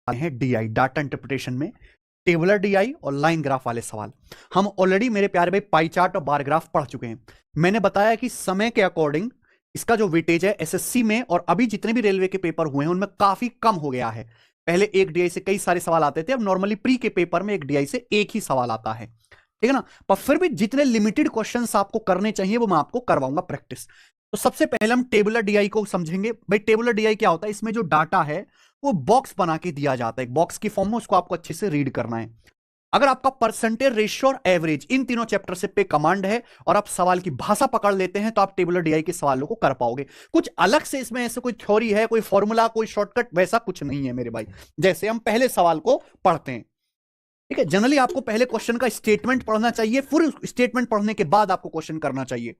हैं DI, data interpretation में tabular DI और लाइन ग्राफ वाले सवाल। हम ऑलरेडी मेरे प्यारे भाई पाई चार्ट और बार ग्राफ पढ़ चुके हैं। मैंने बताया कि समय के अकॉर्डिंग इसका जो वेटेज है एसएससी में और अभी जितने भी रेलवे के पेपर हुए हैं उनमें काफी कम हो गया है। पहले एक डीआई से कई सारे सवाल आते थे, अब नॉर्मली प्री के पेपर में एक डीआई से एक ही सवाल आता है, ठीक है ना। पर फिर भी जितने लिमिटेड क्वेश्चंस आपको करने चाहिए वो मैं आपको करवाऊंगा प्रैक्टिस। तो सबसे पहले हम टेबुलर डीआई को समझेंगे। भाई टेबुलर डीआई क्या होता है? इसमें जो डाटा है वो बॉक्स बना के दिया जाता है, एक बॉक्स की फॉर्म में, उसको आपको अच्छे से रीड करना है। अगर आपका परसेंटेज, रेशियो और एवरेज इन तीनों चैप्टर से पे कमांड है और आप सवाल की भाषा पकड़ लेते हैं तो आप टेबुलर डीआई के सवालों को कर पाओगे। कुछ अलग से इसमें ऐसे कोई थ्योरी है, कोई फॉर्मूला, कोई शॉर्टकट, वैसा कुछ नहीं है मेरे भाई। जैसे हम पहले सवाल को पढ़ते हैं, ठीक है। जनरली आपको पहले क्वेश्चन का स्टेटमेंट पढ़ना चाहिए, फिर स्टेटमेंट पढ़ने के बाद आपको क्वेश्चन करना चाहिए।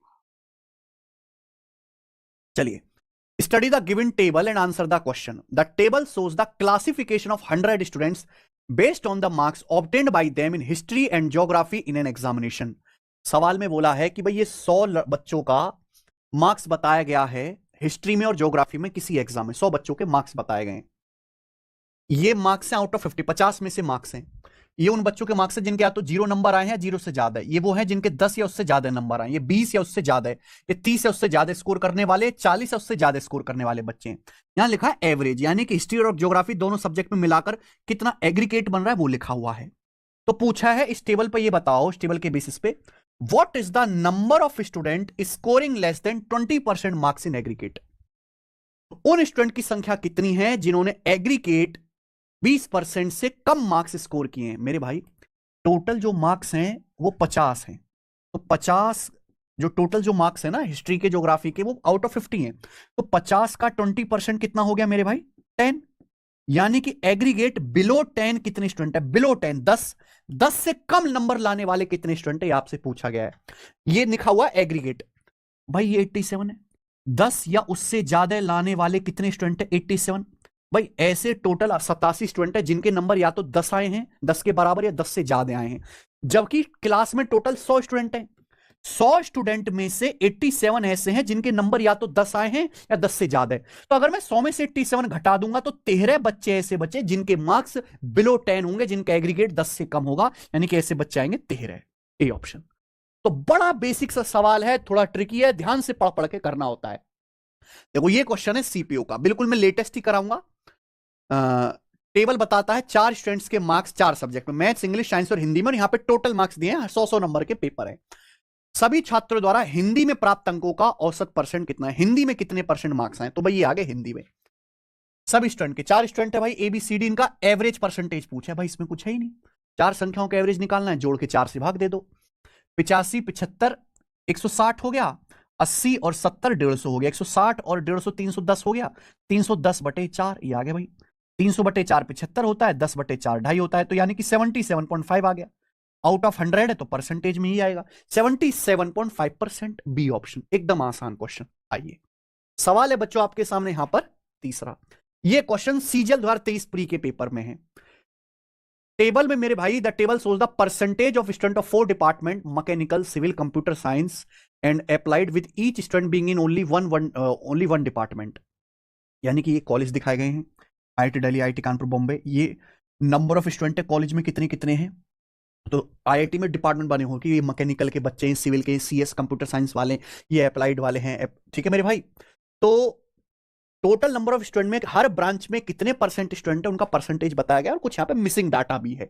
चलिए, study the given table and answer the question. The table shows the classification of 100 students based on the marks obtained by them in history and geography in an examination. सवाल में बोला है कि भाई ये 100 बच्चों का मार्क्स बताया गया है हिस्ट्री में और ज्योग्राफी में, किसी एग्जाम में 100 बच्चों के मार्क्स बताए गए। ये मार्क्स हैं आउट ऑफ 50, 50 में से मार्क्स हैं। ये उन बच्चों के मार्क्स हैं जिनके या तो 0 नंबर आए हैं, 0 से ज्यादा है। ये वो है जिनके 10 या उससे ज्यादा नंबर आए, ये 20 या उससे ज्यादा है, ये 30 या उससे ज्यादा स्कोर करने वाले, 40 या उससे ज्यादा स्कोर करने वाले बच्चे हैं। यहां लिखा है एवरेज, यानी कि हिस्ट्री और ज्योग्राफी दोनों सब्जेक्ट में मिलाकर कितना एग्रीगेट बन रहा है वो लिखा हुआ है। तो पूछा है इस टेबल पर, ये बताओ इस टेबल के बेसिस पे what is the number of student scoring less than 20% marks in aggregate. उन स्टूडेंट की संख्या कितनी है जिन्होंने एग्रीगेट 20% से कम मार्क्स स्कोर किए हैं। मेरे भाई टोटल जो मार्क्स हैं वो 50 हैं, तो 50 जो टोटल जो मार्क्स है ना हिस्ट्री के ज्योग्राफी के वो आउट ऑफ 50 हैं, तो 50 का 20% कितना हो गया मेरे भाई? 10। यानी कि एग्रीगेट बिलो 10 कितने स्टूडेंट है? बिलो 10 10 से कम नंबर लाने वाले कितने स्टूडेंट है, आपसे पूछा गया है। ये लिखा हुआ एग्रीगेट, भाई ये 87 है। 10 या उससे ज्यादा लाने वाले कितने स्टूडेंट है? 87। भाई ऐसे टोटल 87 स्टूडेंट है जिनके नंबर या तो 10 आए हैं, 10 के बराबर, या 10 से ज्यादा आए हैं। जबकि क्लास में टोटल 100 स्टूडेंट हैं। 100 स्टूडेंट में से 87 ऐसे हैं जिनके नंबर या तो 10 आए हैं या 10 से ज्यादा है। तो अगर मैं 100 में से 87 घटा दूंगा तो 13 बच्चे ऐसे बचे जिनके मार्क्स बिलो 10 होंगे, जिनका एग्रीगेट 10 से कम होगा, यानी कि ऐसे बच्चे आएंगे 13। A option. तो बड़ा बेसिक सा सवाल है, थोड़ा ट्रिकी है, ध्यान से पढ़ पढ़ के करना होता है। देखो ये क्वेश्चन है सीपीओ का, बिल्कुल मैं लेटेस्ट ही कराऊंगा। टेबल बताता है 4 स्टूडेंट्स के मार्क्स 4 सब्जेक्ट में, मैथ्स, इंग्लिश, साइंस और हिंदी में, और यहां पे टोटल मार्क्स दिए हैं, 100 नंबर के पेपर है। सभी छात्रों द्वारा हिंदी में प्राप्त अंकों का औसत परसेंट कितना है? हिंदी में कितने परसेंट मार्क्स आए? तो भाई ये आगे हिंदी में सभी स्टूडेंट के 4 स्टूडेंट है भाई, एबीसीडी, इनका एवरेज परसेंटेज पूछा है भाई, इसमें कुछ है ही नहीं। 4 संख्याओं का एवरेज निकालना है, जोड़ के 4 से भाग दे दो। 85, 75, 160 हो गया, 80 और 70 150 हो गया, 160 और 150 310 हो गया, 310/4 ये आ गया भाई। 300/4 75 होता है, 10/4 2.5 होता है, तो यानी कि 77.5 आ गया। आउट ऑफ 100 है तो परसेंटेज में ही आएगा 77.5%। बी ऑप्शन, एकदम आसान क्वेश्चन। आइए सवाल है बच्चों आपके सामने यहां पर तीसरा। ये क्वेश्चन सीजीएल 2023 प्री के पेपर में है। टेबल में मेरे भाई the table shows the percentage of student of 4 department, mechanical, civil, computer science and applied, with each student being in only one department. यानी कि ये कॉलेज दिखाए गए हैं, आईआईटी दिल्ली, आईआईटी कानपुर, बॉम्बे। ये नंबर ऑफ स्टूडेंट है कॉलेज में कितने कितने हैं। तो आईआईटी में डिपार्टमेंट बने हो कि ये मैकेनिकल के बच्चे हैं, सिविल के, सीएस कंप्यूटर साइंस वाले, ये अप्लाइड वाले हैं, ठीक है मेरे भाई। तो टोटल नंबर ऑफ स्टूडेंट में हर ब्रांच में कितने परसेंट स्टूडेंट है उनका परसेंटेज बताया गया, और कुछ यहाँ पे मिसिंग डाटा भी है,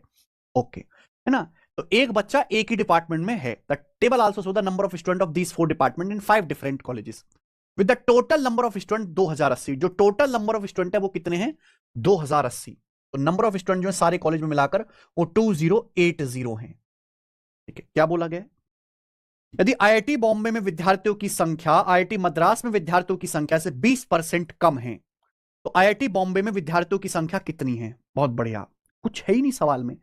ओके, है ना। तो एक बच्चा एक ही डिपार्टमेंट में है। The table also show the number of student of these 4 department in 5 different colleges with the total number of student 2080। जो टोटल नंबर ऑफ स्टूडेंट है वो कितने हैं? 2080। तो नंबर ऑफ स्टूडेंट जो है सारे कॉलेज में मिलाकर वो 2080 हैं, ठीक है। क्या बोला गया? यदि आईआईटी बॉम्बे में विद्यार्थियों की संख्या आईआईटी मद्रास में विद्यार्थियों की संख्या से 20% कम है, तो आईआईटी बॉम्बे में विद्यार्थियों की संख्या कितनी है? बहुत बढ़िया, कुछ है ही नहीं सवाल में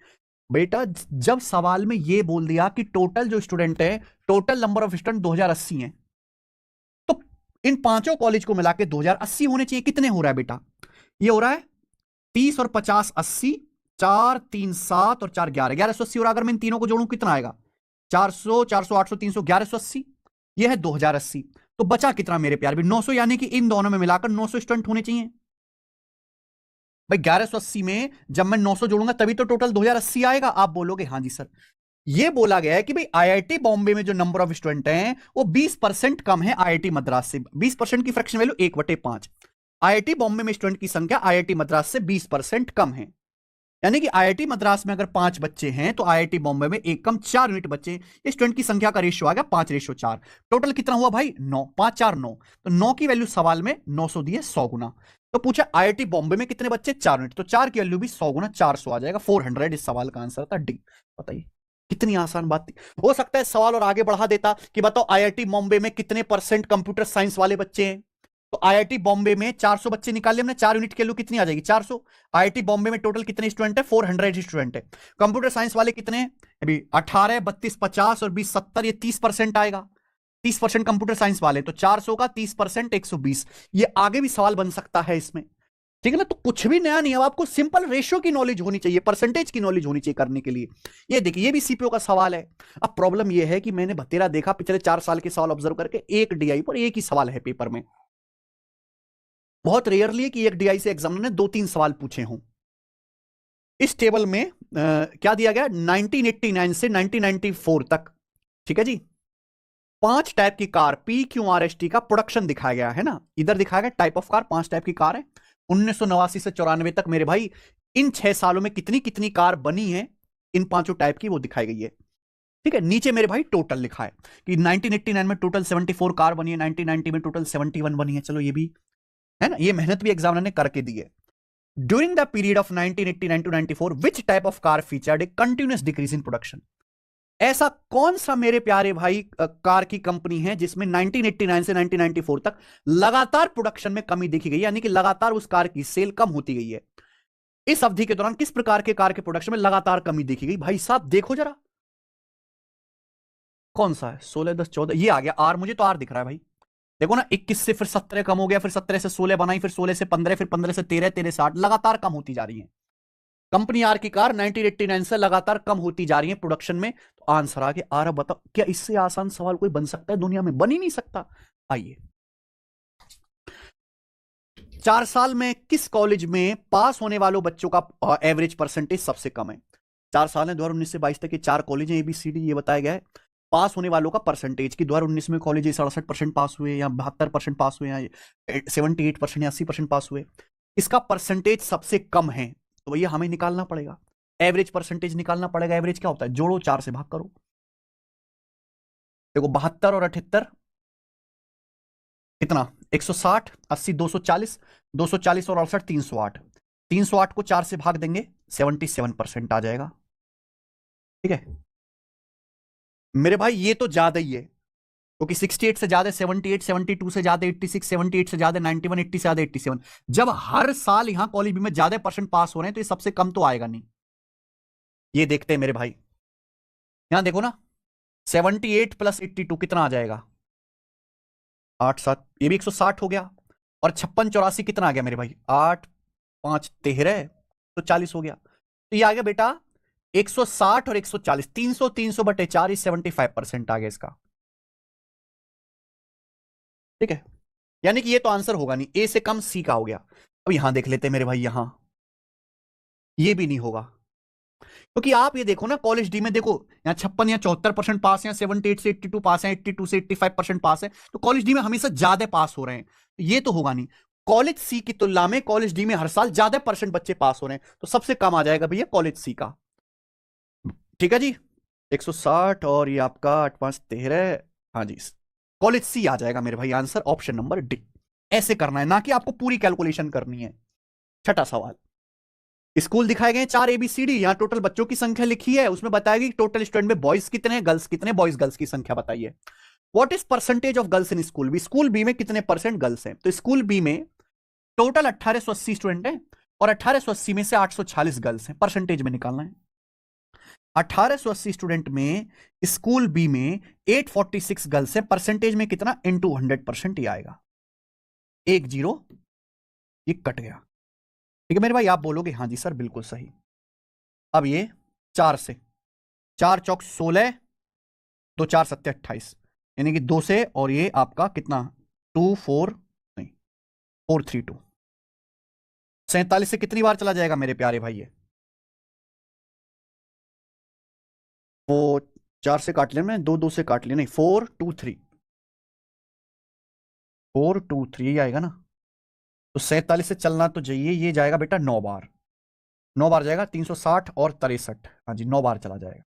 बेटा। जब सवाल में यह बोल दिया कि टोटल जो स्टूडेंट है, टोटल नंबर ऑफ स्टूडेंट 2080 है, तो इन पांचों कॉलेज को मिला के 2080 होने चाहिए। कितने हो रहा है बेटा? ये हो रहा है 30 और 50 80, 4 3 7 और 4 11, 1180 हो रहा है। अगर मैं इन तीनों को जोड़ूं कितना आएगा? 400 400 800 300 1180। यह है 2080। तो बचा कितना मेरे प्यार भी? 900, यानी कि इन दोनों में मिलाकर 900 स्टूडेंट होने चाहिए। भाई 1180 में जब मैं 900 जोड़ूंगा तभी तो टोटल 2080 आएगा। आप बोलोगे हाँ जी सर। ये बोला गया है कि भाई आईआईटी बॉम्बे में जो नंबर ऑफ स्टूडेंट हैं वो 20% कम है आईआईटी मद्रास से। 20% की फ्रैक्शन वैल्यू 1/5। आईआईटी बॉम्बे में स्टूडेंट की संख्या आईआईटी मद्रास से 20% कम है। यानी कि आईआईटी मद्रास में अगर 5 बच्चे हैं तो आईआईटी बॉम्बे में एक कम 4 यूनिट बच्चे। स्टूडेंट की संख्या का रेशियो आ गया 5:4। टोटल कितना हुआ भाई 9। 5 4 9, तो 9 की वैल्यू सवाल में 900 दी है 100 गुना। तो पूछा आईआईटी बॉम्बे में कितने बच्चे 4 यूनिट, तो 4 की वैल्यू भी 100 गुना 400 आ जाएगा 400। इस सवाल का आंसर था डी। बताइए कितनी आसान बात थी। हो सकता है सवाल और आगे बढ़ा देता कि बताओ आईआईटी बॉम्बे में कितने % कंप्यूटर साइंस वाले बच्चे हैं। तो आईआईटी बॉम्बे में 400 बच्चे निकाले हमने, 4 यूनिट की वैल्यू कितनी आ जाएगी 400। आईआईटी बॉम्बे में टोटल कितने स्टूडेंट है 400 स्टूडेंट है। कंप्यूटर साइंस वाले कितने हैं अभी 18, 32, 50 और 20 70, ये 30% आएगा। 30% कंप्यूटर साइंस वाले, तो 400 का 30% 120। ये आगे भी सवाल बन सकता है इसमें, ठीक है ना। तो कुछ भी नया नहीं है, आपको सिंपल रेशियो की नॉलेज होनी चाहिए, परसेंटेज की नॉलेज होनी चाहिए करने के लिए। ये देखिए ये भी सीपीओ का सवाल है। अब प्रॉब्लम ये है कि मैंने बतेरा देखा पिछले 4 साल के सवाल ऑब्जर्व करके, एक डीआई पर एक ही सवाल है पेपर में। बहुत रेयरली है कि एक डीआई से एग्जामिनर ने 2-3 सवाल पूछे हों। इस टेबल में क्या दिया गया 1989 से 1994 तक, ठीक है जी। 5 टाइप की कार PQRST का प्रोडक्शन दिखाया गया है ना, इधर दिखाया गया टाइप ऑफ कार, 5 टाइप की कार है 1989 से 94 तक। मेरे भाई इन 6 सालों में कितनी कितनी कार बनी है इन 5 टाइप की वो दिखाई गई है, ठीक है। नीचे मेरे भाई टोटल लिखा है कि 1989 में टोटल 74 कार बनी है, 1990 में टोटल 71 बनी है। चलो ये भी है ना, ये मेहनत भी एग्जामिनर ने करके दी है। During the period of 1989 to 94 which type of car featured a continuous decrease in production. ऐसा कौन सा मेरे प्यारे भाई कार की कंपनी है जिसमें 1989 से 1994 तक लगातार प्रोडक्शन में कमी देखी गई, यानी कि लगातार उस कार की सेल कम होती गई है। इस अवधि के दौरान किस प्रकार के कार के प्रोडक्शन में लगातार कमी देखी गई, भाई साहब देखो जरा कौन सा है। 16 10 14 ये आ गया आर, मुझे तो आर दिख रहा है भाई। देखो ना 21 से फिर 17 कम हो गया, फिर 17 से 16 बनाई, फिर 16 से 15, फिर 15 से 13, 13 से 8, लगातार कम होती जा रही है। कंपनी आर की कार 1989 से लगातार कम होती जा रही है प्रोडक्शन में। तो आंसर आ गया आर। अब बताओ क्या इससे आसान सवाल कोई बन सकता है दुनिया में, बन ही नहीं सकता। आइए 4 साल में किस कॉलेज में पास होने वालों बच्चों का एवरेज परसेंटेज सबसे कम है। 4 साल है 2019 से 22 तक के 4 कॉलेज हैं ABCD, ये बताया गया है पास होने वालों का परसेंटेज की। 2019 में कॉलेज 67% पास हुए या 72% पास हुए या 78% या 80% पास हुए, इसका परसेंटेज सबसे कम है। तो भैया हमें निकालना पड़ेगा एवरेज परसेंटेज निकालना पड़ेगा। एवरेज क्या होता है, जोड़ो 4 से भाग करो। देखो 72 और 78 कितना 160, 80 240, 240 और 68 308। 308 को 4 से भाग देंगे 77% आ जाएगा, ठीक है मेरे भाई। ये तो ज्यादा ही है क्योंकि 68 से ज्यादा 78, 72 से ज्यादा 86, 78 से ज्यादा 91, 80 से ज्यादा 87। जब हर साल यहां कॉलेज में ज्यादा परसेंट पास हो रहे हैं तो ये सबसे कम तो आएगा नहीं। ये देखते हैं मेरे भाई, यहां देखो ना 78 प्लस 82 कितना आ जाएगा 8 7, ये भी 160 हो गया। और 56 84 कितना आ गया मेरे भाई 8 5 13, तो 40 हो गया। तो ये आ गया बेटा 160 और 140, 300 300 बटे 4, 75% आ गया इसका, ठीक है। यानी कि ये तो आंसर होगा नहीं, ए से कम सी का हो गया। अब यहां देख लेते हैं मेरे भाई, यहां ये भी नहीं होगा क्योंकि आप ये देखो ना कॉलेज डी में देखो यहाँ 56 या 74% पास है, 78 से 82 पास है, 82 से 85% पास है। तो कॉलेज डी में हमेशा ज्यादा पास हो रहे हैं, तो ये तो होगा नहीं। कॉलेज सी की तुलना में कॉलेज डी में हर साल ज्यादा % बच्चे पास हो रहे हैं, तो सबसे कम आ जाएगा भैया कॉलेज सी का, ठीक है जी। 160 और ये आपका 8 5 13, हाँ जी कॉलेज सी आ जाएगा मेरे भाई आंसर ऑप्शन नंबर डी। ऐसे करना है ना कि आपको पूरी कैलकुलेशन करनी है। छठा सवाल, स्कूल दिखाए गए 4 ABCD, यहां टोटल बच्चों की संख्या लिखी है, उसमें बताएगी टोटल स्टूडेंट में बॉयज कितने गर्ल्स कितने, बॉयज गर्ल्स की संख्या बताइए। What is percentage of girls in school B, school B में कितने % गर्ल्स हैं। तो स्कूल बी में टोटल 1880 स्टूडेंट हैं और 1880 में से 846 गर्ल्स हैं, परसेंटेज में निकालना है। 1880 स्टूडेंट में स्कूल बी में 846 गर्ल्स हैं, परसेंटेज में कितना इनटू 100% ही आएगा। 1 0 ये कट गया, ठीक है मेरे भाई। आप बोलोगे हाँ जी सर बिल्कुल सही। अब ये 4 से 4 चौक 16, 2 4 7 28, यानी कि 2 से, और ये आपका कितना 2 4 नहीं 4 3 2। 47 से कितनी बार चला जाएगा मेरे प्यारे भाई? ये वो 4 से काट लिया मैं, 2 से काट लिया, नहीं 4 2 3, 4 2 3 आएगा ना। तो 47 से चलना तो चाहिए, ये जाएगा बेटा 9 बार, 9 बार जाएगा, 360 और 63, हाँ जी 9 बार चला जाएगा,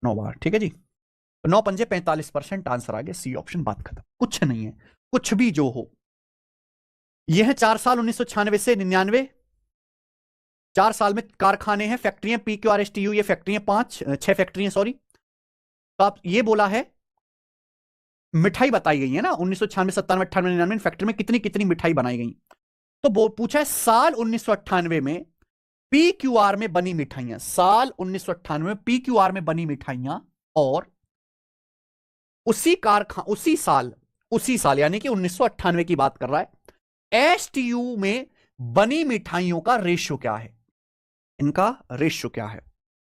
9 बार, ठीक है जी। तो 9 पंजे 45% आंसर आ गया, सी ऑप्शन, बात खत्म। कुछ नहीं है, कुछ भी जो हो। यह है 4 साल 1996 से 99, 4 साल में कारखाने हैं, फैक्ट्रियां, PQRSTU, ये फैक्ट्रियां 6 फैक्ट्रियां, सॉरी। तो आप ये बोला है मिठाई बताई गई है ना, 1996 97 98 99 फैक्ट्री में कितनी कितनी मिठाई बनाई गई। तो पूछा है साल 1998 में PQR में बनी मिठाइयां, साल 1998 में PQR में बनी मिठाइयां, और उसी साल यानी कि 1998 की बात कर रहा है, STU में बनी मिठाइयों का रेशियो क्या है, इनका रेशियो क्या है।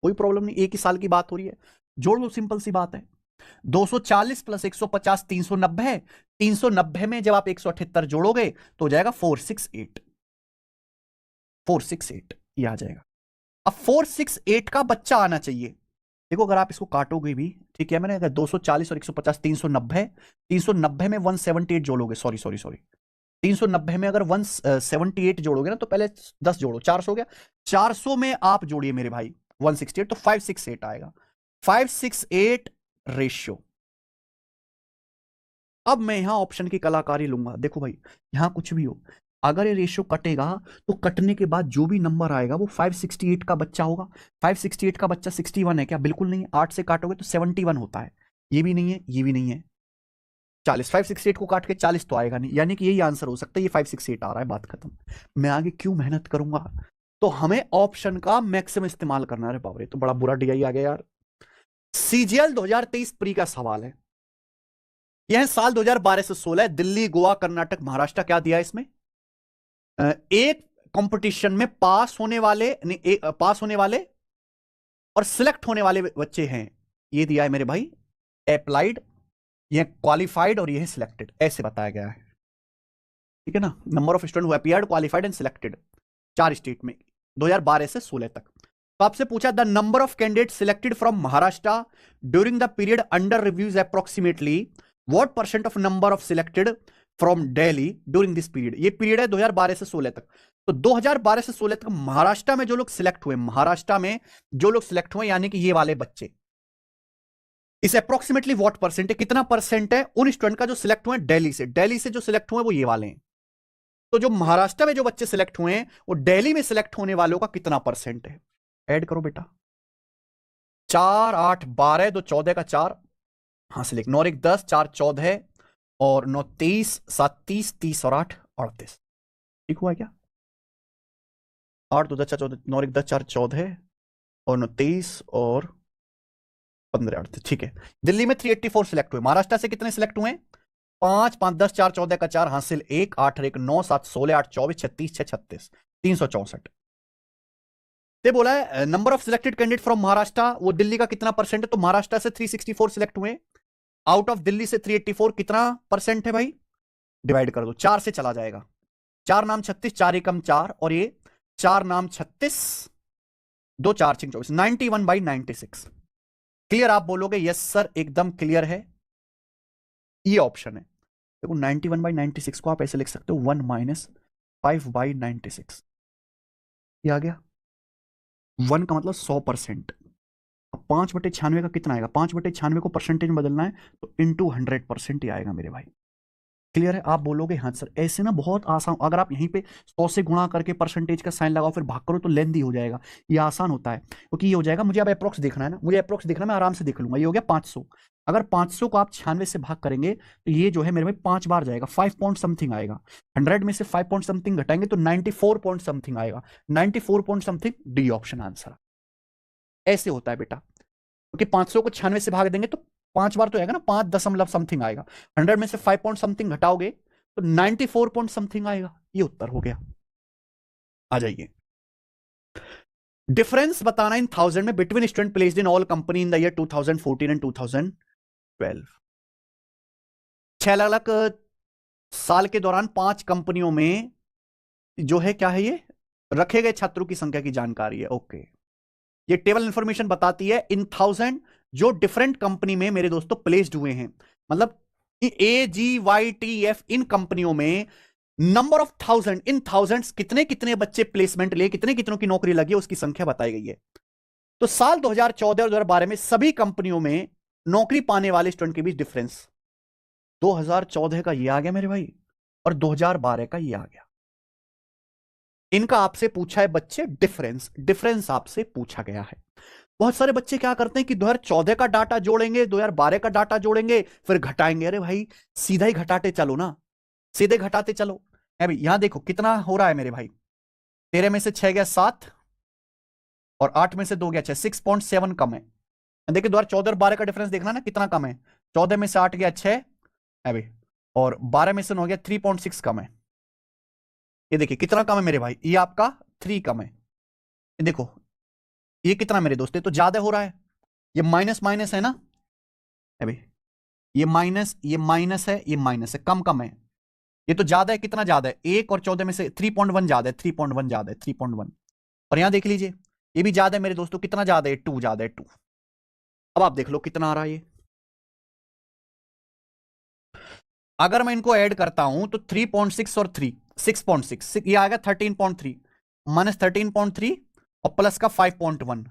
कोई प्रॉब्लम नहीं, एक ही साल की बात हो रही है, जोड़ लो, सिंपल सी बात है। 240 प्लस 150 390 है, 390 में जब आप 178 जोड़ोगे तो हो जाएगा 468, 468 ये आ जाएगा। अब 468 का बच्चा आना चाहिए। देखो अगर आप इसको काटोगे भी, ठीक है, मैंने अगर 240 और 150 390, 390 में 178 जोड़ोगे, सॉरी 390 में अगर 178 जोड़ोगे ना, तो पहले 10 जोड़ो, 400 हो गया, 400 में आप जोड़िए मेरे भाई 168, तो 568 आएगा, 568 रेशियो। अब मैं यहां ऑप्शन की कलाकारी लूंगा। देखो भाई, यहां कुछ भी हो, अगर ये रेशियो कटेगा तो कटने के बाद जो भी नंबर आएगा वो 568 का बच्चा होगा। 568 का बच्चा 61 है क्या? बिल्कुल नहीं है। 8 से काटोगे तो 71 होता है, ये भी नहीं है, ये भी नहीं है। 40, 568 को काट के 40 तो आएगा नहीं, यानी कि यही आंसर हो सकता है, ये 568 आ रहा है, बात खत्म। मैं आगे क्यों मेहनत करूंगा? तो हमें ऑप्शन का मैक्सिमम इस्तेमाल करना है। बाबरे, तो बड़ा बुरा DI आ गया यार। CGL 2023 प्री का सवाल है, यह साल 2012 से 16, दिल्ली, गोवा, कर्नाटक, महाराष्ट्र। क्या दिया इसमें? एक कंपटीशन में पास होने वाले और सिलेक्ट होने वाले बच्चे हैं, ये दिया है मेरे भाई। अप्लाइड, यह क्वालिफाइड और यह सिलेक्टेड, ऐसे बताया गया है, ठीक है ना। Number of student who appeared, qualified and selected, 4 state में 2012 से 16 तक। तो आपसे पूछा the number of candidate selected from Maharashtra during the period under reviews approximately what percent of number of selected from Delhi during this period. ये period है 2012 से 16 तक। तो 2012 से 16 तक महाराष्ट्र में जो लोग सिलेक्ट हुए, यानी कि ये वाले बच्चे, इस अप्रोक्सीमेटली व्हाट परसेंट है, कितना परसेंट है उन स्टूडेंट का जो सिलेक्ट हुए दिल्ली से जो सिलेक्ट हुए वो ये वाले हैं। तो जो महाराष्ट्र में जो बच्चे सिलेक्ट हुए हैं वो दिल्ली में सिलेक्ट होने वालों का कितना परसेंट है? ऐड करो बेटा, 4 8 12, 2 14 का 4, हाँ से लिख, 9 1 10, 4 14 और 9 23, 7 30, 30 और 8 38, ठीक हुआ क्या? 8 2 10 14, 9 1 10 4 14 और 9 23 और 15 38, ठीक है। दिल्ली में 384 सिलेक्ट हुए, महाराष्ट्र से कितने सिलेक्ट हुए? 5 5 10 4 14 का 4, हासिल 1 8 1 9 7 16 8 24 36 6 36, 364। ते बोला है number of selected candidate from Maharashtra, वो दिल्ली का कितना परसेंट है? तो महाराष्ट्र से 364 सिलेक्ट हुए, आउट ऑफ दिल्ली से 384, कितना परसेंट है भाई? डिवाइड कर दो, 4 से चला जाएगा, 4 नाम 36, 4 एकम 4, और ये 4 नाम 36, 2 4 6 24, 91/96। क्लियर? आप बोलोगे यस सर एकदम क्लियर है, ये ऑप्शन है। देखो 91/96 को आप ऐसे लिख सकते हो 1 - 5/96, ये आ गया। 1 का मतलब 100%। अब 5/96 का कितना आएगा? 5/96 को परसेंटेज में बदलना है तो इंटू 100% ही आएगा मेरे भाई। क्लियर है? आप बोलोगे हाँ सर, ऐसे ना बहुत आसान, अगर आप यहीं पे 100 से गुणा करके परसेंटेज का साइन लगाओ फिर भाग करो तो लेंदी हो जाएगा, ये आसान होता है, क्योंकि ये हो जाएगा, मुझे अब अप्रोक्स देखना है ना, मुझे अप्रोक्स देखना, मैं आराम से देख लूंगा। ये हो गया 500, अगर 500 को आप 96 से भाग करेंगे तो ये जो है मेरे भाई 5 बार जाएगा, 5 पॉइंट समथिंग आएगा। 100 में से 5 पॉइंट समथिंग घटाएंगे तो 94 पॉइंट समथिंग आएगा, 94 point something, D option answer. ऐसे होता है बेटा, क्योंकि 500 को 96 से भाग देंगे तो 5 बार तो आएगा ना, 5 दशमलव समथिंग आएगा। 100 में से 5 पॉइंट समथिंग घटाओगे तो 94 पॉइंट समथिंग आएगा। ये उत्तर हो गया। आ जाइए, डिफरेंस बताना इन 1000 में between student placed in all company in the year 2014 and 2012। 6 अलग अलग साल के दौरान 5 कंपनियों में जो है क्या है, ये रखे गए छात्रों की संख्या की जानकारी है। ओके, ये टेबल इंफॉर्मेशन बताती है इन 1000 जो डिफरेंट कंपनी में मेरे दोस्तों प्लेस्ड हुए हैं, मतलब AGYTF इन कंपनियों में नंबर ऑफ 1000 इन थाउजेंड्स कितने कितने बच्चे प्लेसमेंट लिए, कितने कितनों की नौकरी लगी है, उसकी संख्या बताई गई है। तो साल 2014 और 2012 में सभी कंपनियों में नौकरी पाने वाले स्टूडेंट के बीच डिफरेंस 2014 का ये आ गया मेरे भाई, और 2012 का ये आ गया। इनका आपसे पूछा है बच्चे डिफरेंस आपसे पूछा गया है। बहुत सारे बच्चे क्या करते हैं कि 2014 का डाटा जोड़ेंगे, 2012 का डाटा जोड़ेंगे, फिर घटाएंगे। अरे भाई सीधा ही घटाते चलो ना, सीधे घटाते चलो। अभी यहां देखो कितना हो रहा है मेरे भाई, 13 में से 6 गया 7 और 8 में से 2 गया 6, 6.7 कम है। देखिए 2014 और 12 का डिफरेंस देखना ना कितना कम है, 14 में से 8 गया 6 अभी, और 12 में से 9 गया 3.6 कम है। ये देखिए कितना कम है मेरे भाई, ये आपका 3 कम है। ये देखो ये कितना मेरे दोस्त, तो ज्यादा हो रहा है, ये माइनस माइनस है ना अभी, ये माइनस है, ये माइनस है, कम कम है। ये तो ज्यादा है, कितना ज्यादा है, 1 और 14 में से 3.1 ज्यादा है, 3.1 ज्यादा है, 3.1। और यहां देख लीजिए ये भी ज्यादा है मेरे दोस्तों, कितना ज्यादा है, 2 ज्यादा है, 2। अब आप देख लो कितना आ रहा है ये। अगर मैं इनको ऐड करता हूं तो 3.6 और 3 6.6, ये आएगा 13.3 माइनस 13.3 और प्लस का 5.1,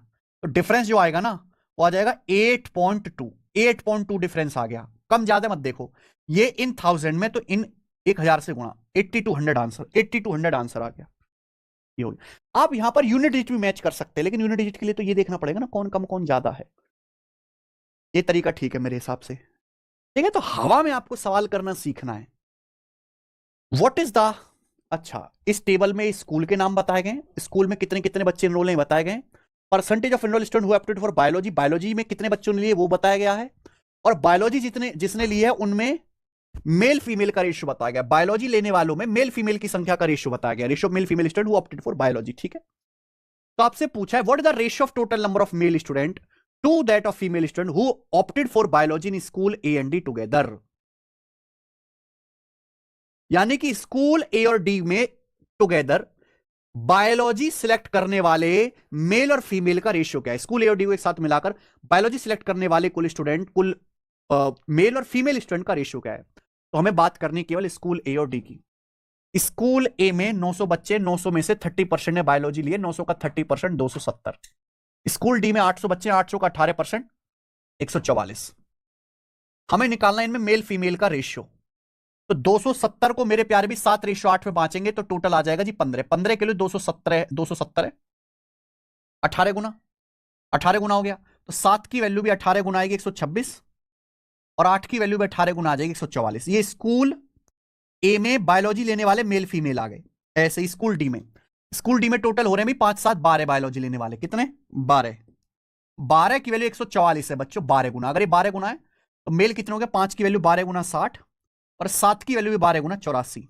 तो डिफरेंस जो आएगा ना वो आ जाएगा 8.2। 8.2 डिफरेंस आ गया, कम ज्यादा मत देखो। ये इन 1000 में, तो इन 1000 से गुणा, 8200 आंसर, 8200 आंसर आ गया। ये हो गया। आप यहां पर यूनिट डिजिट भी मैच कर सकते हैं, लेकिन यूनिट डिजिट के लिए तो ये देखना पड़ेगा ना कौन कम कौन ज्यादा है। ये तरीका ठीक है मेरे हिसाब से, ठीक है। तो हवा में आपको सवाल करना सीखना है। व्हाट इज द, अच्छा इस टेबल में स्कूल के नाम बताए गए, स्कूल में कितने कितने बच्चे इनरोल हैं बताए गए, percentage of enrol student who opted for biology, biology में कितने बच्चों ने लिए वो बताया गया है, और बायोलॉजी जिसने लिए है उनमें मेल फीमेल का रेशियो बताया गया। बायोलॉजी लेने वालों में मेल फीमेल की संख्या का रेशियो बताया गया, ratio male female student who opted for biology, ठीक है। तो आपसे पूछा है what is the ratio of total number of male student to that of female student who opted for biology in school A and D together. यानी कि school ए और D में टुगेदर बायोलॉजी सिलेक्ट करने वाले मेल और female का ratio क्या है। स्कूल ए और डी को एक साथ मिलाकर बायोलॉजी सिलेक्ट करने वाले कुल स्टूडेंट, कुल मेल और फीमेल स्टूडेंट का रेशियो क्या है। तो हमें बात करनी केवल स्कूल ए और डी की। स्कूल ए में 900 बच्चे, 900 में से 30% ने बायोलॉजी लिए, 900 का 30% 270। स्कूल डी में 800 बच्चे, 800 का 18% 144। हमें निकालना इनमें मेल फीमेल का रेशियो। तो 270 को मेरे प्यारे भी 7:8 में बांचेंगे तो टोटल आ जाएगा जी 15। 15 के लिए 270 है, 18 गुना, 18 गुना हो गया। तो 7 की वैल्यू भी 18 गुना आएगी 126, और 8 की वैल्यू भी 18 गुना आ जाएगी 144। ये स्कूल ए में बायोलॉजी लेने वाले मेल फीमेल आ गए। ऐसे ही स्कूल डी में टोटल हो रहे हैं भी 5 7 12 बायोलॉजी लेने वाले, कितने 12 की वैल्यू 144 है बच्चों, 12 गुना। अगर ये 12 गुना है तो मेल कितने हो गए, 5 की वैल्यू 12 गुना 60 और 7 की वैल्यू भी 12 गुना 84।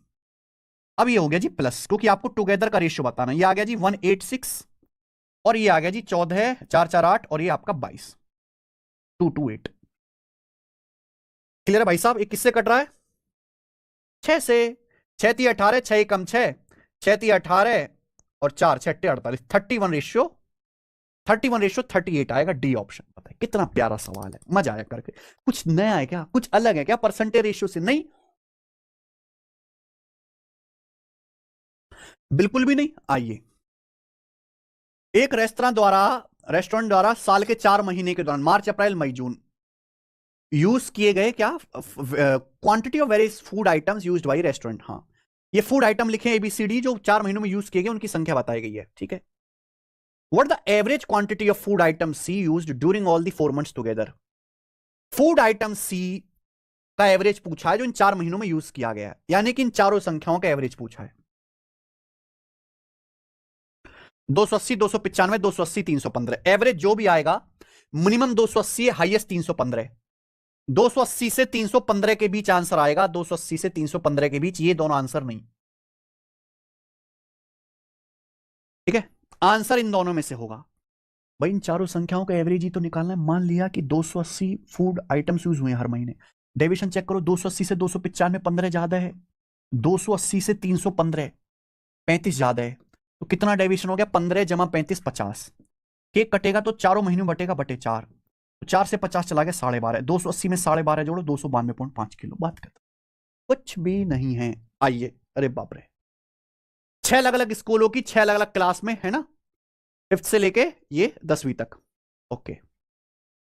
अब ये हो गया जी प्लस, क्योंकि आपको टुगेदर का रेशियो बताना। ये आ गया जी 186 और ये आ गया जी 14 4 4 8 और ये आपका 22 228। क्लियर है भाई साहब। ये किससे कट रहा है, 6 से। 6 3 18, 6 कम 6, 6 3 18 और 4 6 48, 31:38 आएगा, डी ऑप्शन। पता है कितना प्यारा सवाल है, मजा आया करके। कुछ नया है क्या, कुछ अलग है क्या परसेंटेज रेशियो से? नहीं, बिल्कुल भी नहीं। आइए, एक रेस्टोरेंट द्वारा साल के 4 महीने के दौरान मार्च अप्रैल मई जून यूज किए गए क्या quantity of various food items used by restaurant. हाँ, ये फूड आइटम लिखे ABCD जो 4 महीनों में यूज किए गए उनकी संख्या बताई गई है, ठीक है। What the average quantity of food item C used during all the 4 months together? Food item C का एवरेज पूछा है जो इन 4 महीनों में यूज किया गया है, यानी कि इन चारों संख्याओं का एवरेज पूछा है। 280 295 280 315, एवरेज जो भी आएगा मिनिमम 280 है, हाईएस्ट 315 है। 280 से 315 के बीच आंसर आएगा, 280 से 315 के बीच, ये दोनों आंसर नहीं, ठीक है। आंसर इन दोनों में से होगा। भाई इन चारों संख्याओं का एवरेज ही तो निकालना है। मान लिया कि 280 फूड आइटम्स यूज हुए हैं हर महीने, डेविएशन चेक करो, 280 से 295 15 ज्यादा है, 280 से 315 35 ज्यादा है, तो कितना डेविएशन हो गया? 15 जमा 35 50। केक कटेगा तो चारों महीनों में बटेगा, बटे 4, तो 4 से 50 चला गया 12.5। 280 में 12.5 जोड़ो 292.5 किलो। बात करते कुछ भी नहीं है। आइए, अरे बाप रे, 6 अलग अलग स्कूलों की 6 अलग अलग क्लास में है ना, 5th से लेके ये 10वीं तक। ओके,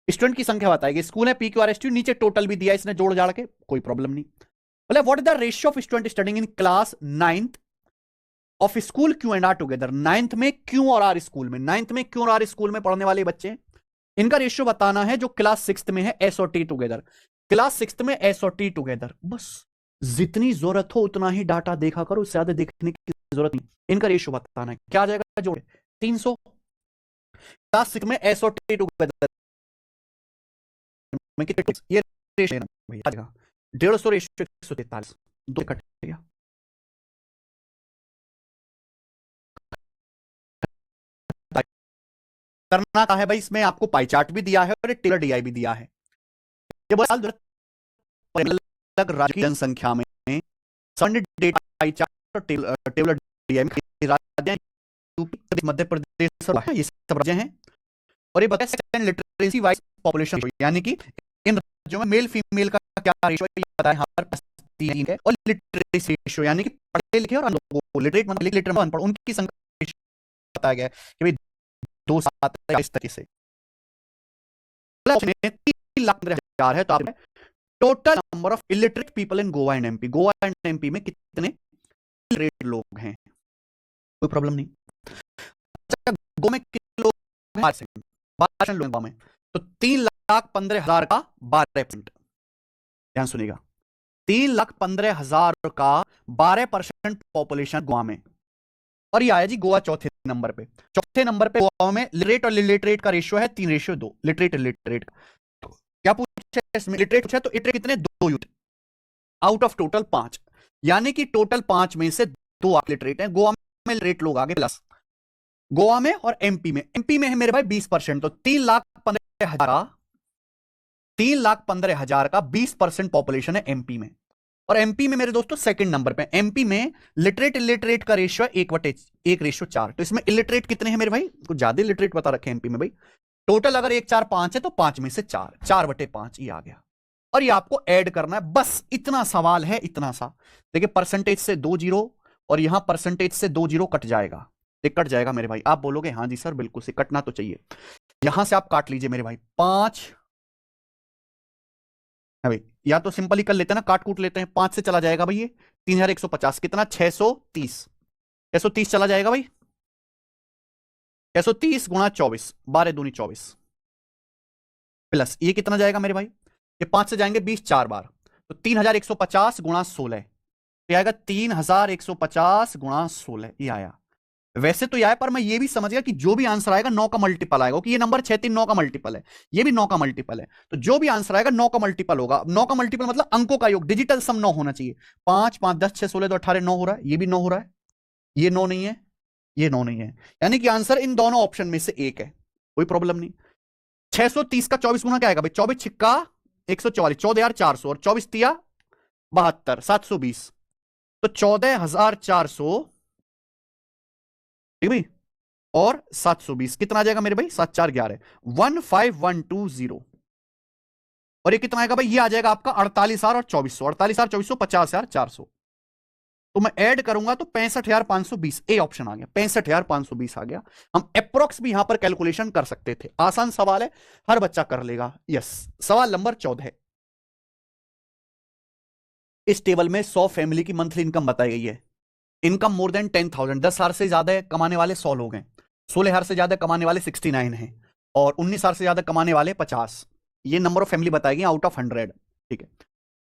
स्टूडेंट की संख्या बताएगी। स्कूल है PQRST, नीचे टोटल भी दिया इसने जोड़ जाड़ के, कोई प्रॉब्लम नहीं। बोले what is the ratio of student studying in class 9th of school Q and R together. 9th में क्यू और आर स्कूल में, 9th में क्यू और आर स्कूल में पढ़ने वाले बच्चे, इनका रेशियो बताना है जो क्लास 6th में है एस और टी टुगेदर। क्लास 6th में एस और टी टुगेदर, बस जितनी जरूरत हो उतना ही डाटा देखा करो, उससे ज्यादा देखने की जरूरत नहीं। इनका रेशियो बताना है, क्या आ जाएगा जोड़े 300। क्लास 6 में एस और टी टुगेदर में कितने, ये रेशियो भैया 150 रेशियो 143, 2 कट गया। करना क्या है भाई, इसमें आपको पाई चार्ट भी दिया है और टेलर DI भी दिया है। ये अलग राज्य की जनसंख्या में डेटा पाई चार्ट और टेबल DI में राज्य मध्य प्रदेश ये सब राज्य हैं। और ये बताया लिटरेसी वाइज पॉपुलेशन, यानी कि इन राज्यों में मेल फीमेल का क्या रेशियो है बताया यहाँ पर 3 है। और लिटरेसी रेशियो यानी कि पढ़े लिखे और अनपढ़, लिटरेट मतलब लिटरेट अनपढ़, उनकी संख्या बताया गया है कि भाई 2 इस तरीके से 3,15,000 है। तो आप total number of illiterate people in Goa and MP, Goa and MP में कितने इलिटरेट लोग हैं, कोई प्रॉब्लम नहीं। गोवा में कितने लोग हैं? 12% लोग गोवा में, तो 3,15,000 का 12%। ध्यान सुनिएगा, 3,15,000 का 12% पॉपुलेशन गोवा में। और ये आया जी गोवा चौथे नंबर पे। चौथे नंबर पे गोवा में लिटरेट और लिटरेट का रेशियो है 3:2, लिटरेट लिटरेट। क्या पूछा इसमें? लिटरेट पूछा, तो लिटरेट कितने? 2 यूथ आउट ऑफ टोटल 5, यानी कि टोटल 5 में से 2 लिटरेट हैं। गोवा में लिटरेट लोग आगे प्लस, गोवा में और MP में। MP में है मेरे भाई 20%, तो 3,15,000 का 20% पॉपुलेशन है MP में। और MP में मेरे दोस्तों सेकंड नंबर पे, MP में लिटरेट इलिटरेट का रेशियो है 1/1:4। तो इसमें इलिटरेट कितने हैं मेरे भाई? कुछ ज्यादा इलिटरेट बता रखे हैं MP में भाई। टोटल अगर 1 4 5 है तो 5 में से 4, 4/5 ये आ गया। और ये आपको ऐड करना है, बस इतना सवाल है, इतना सा। देखिए परसेंटेज से 2 0 और यहां परसेंटेज से 2 0 कट जाएगा, ये कट जाएगा मेरे भाई। आप बोलोगे हाँ जी सर बिल्कुल से कटना तो चाहिए, यहां से आप काट लीजिए मेरे भाई। 5 है भाई, या तो सिंपल ही कर लेते हैं ना, काट कूट लेते हैं। 5 से चला जाएगा भाई ये 3,150, कितना? 630, 630 चला जाएगा भाई। 630 गुणा 24, 12 दूनी 24, प्लस ये कितना जाएगा मेरे भाई? ये 5 से जाएंगे 20 4 बार, तो 3,150 गुणा 16, ये आएगा 3,150 गुणा 16, ये आया। वैसे तो यह है, पर मैं ये भी समझ गया कि जो भी आंसर आएगा 9 का मल्टीपल आएगा, कि ये नंबर 6 3 9 का मल्टीपल है, ये भी 9 का मल्टीपल है। तो जो भी आंसर आएगा 9 का मल्टीपल होगा। 9 का मल्टीपल मतलब अंकों का योग, डिजिटल सम 9 होना चाहिए। 5 5 10 6 16 तो 18 9 हो रहा है, ये भी 9 हो रहा है, ये 9 नहीं है, ये 9 नहीं है, यानी कि आंसर इन दोनों ऑप्शन में से एक है, कोई प्रॉब्लम नहीं। 630 का 24 गुना क्या आएगा भाई? 24 छिक्का 144, 14,400 और 24 तिया 72, 720, तो 14,400 ठीक भाई, और 720 कितना आ जाएगा मेरे भाई? 7 4 11, 15,120। और ये कितना आएगा भाई? ये आ जाएगा आपका 48,000 और 2400, 48,000 2400, 50,400। तो मैं ऐड करूंगा तो 65,520, ए ऑप्शन आ गया, 65,520 आ गया। हम अप्रोक्स भी यहां पर कैलकुलेशन कर सकते थे, आसान सवाल है, हर बच्चा कर लेगा। यस, सवाल नंबर 14, इस टेबल में 100 फैमिली की मंथली इनकम बताई गई है। इनकम मोर देन 10,000, 10,000 से ज्यादा कमाने वाले 100 लोग हैं, 16,000 से ज्यादा कमाने वाले 69 हैं, और 19,000 से ज्यादा कमाने वाले 50। ये नंबर ऑफ फैमिली बताई गई आउट ऑफ 100, ठीक है।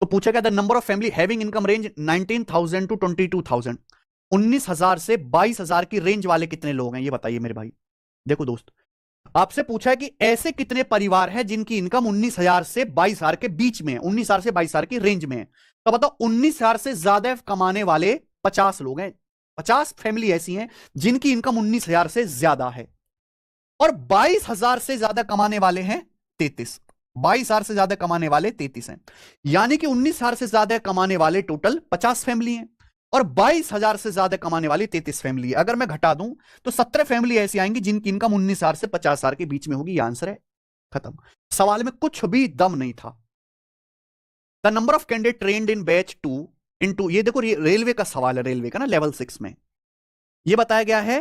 तो पूछा गया the number of family having income range 19,000 to 22,000, 19,000 से 22,000 की रेंज वाले कितने लोग हैं, ये बताइए मेरे भाई। देखो दोस्त, आपसे पूछा है कि ऐसे कितने परिवार हैं जिनकी इनकम 19,000 से 22,000 के बीच में है, 19,000 से 22,000 की रेंज में है। तो बताओ 19,000 से ज्यादा कमाने वाले 50 लोग हैं, 50 फैमिली ऐसी हैं जिनकी इनकम 19,000 से ज्यादा है, और 22,000 से ज्यादा कमाने वाले हैं 33, 22,000 से ज्यादा कमाने वाले 33 हैं, यानी कि 19,000 से ज्यादा कमाने वाले टोटल 50 फैमिली हैं। और 22,000 से ज्यादा कमाने वाली 33 फैमिली है। अगर मैं घटा दूं तो 17 फैमिली ऐसी आएंगी जिनकी इनकम 19,000 से 50,000 के बीच में होगी। ये आंसर है, खत्म। सवाल में कुछ भी दम नहीं था। The number of candidate trend in batch 2 into, ये देखो रेलवे का सवाल है, रेलवे का ना, लेवल 6 में ये बताया गया है,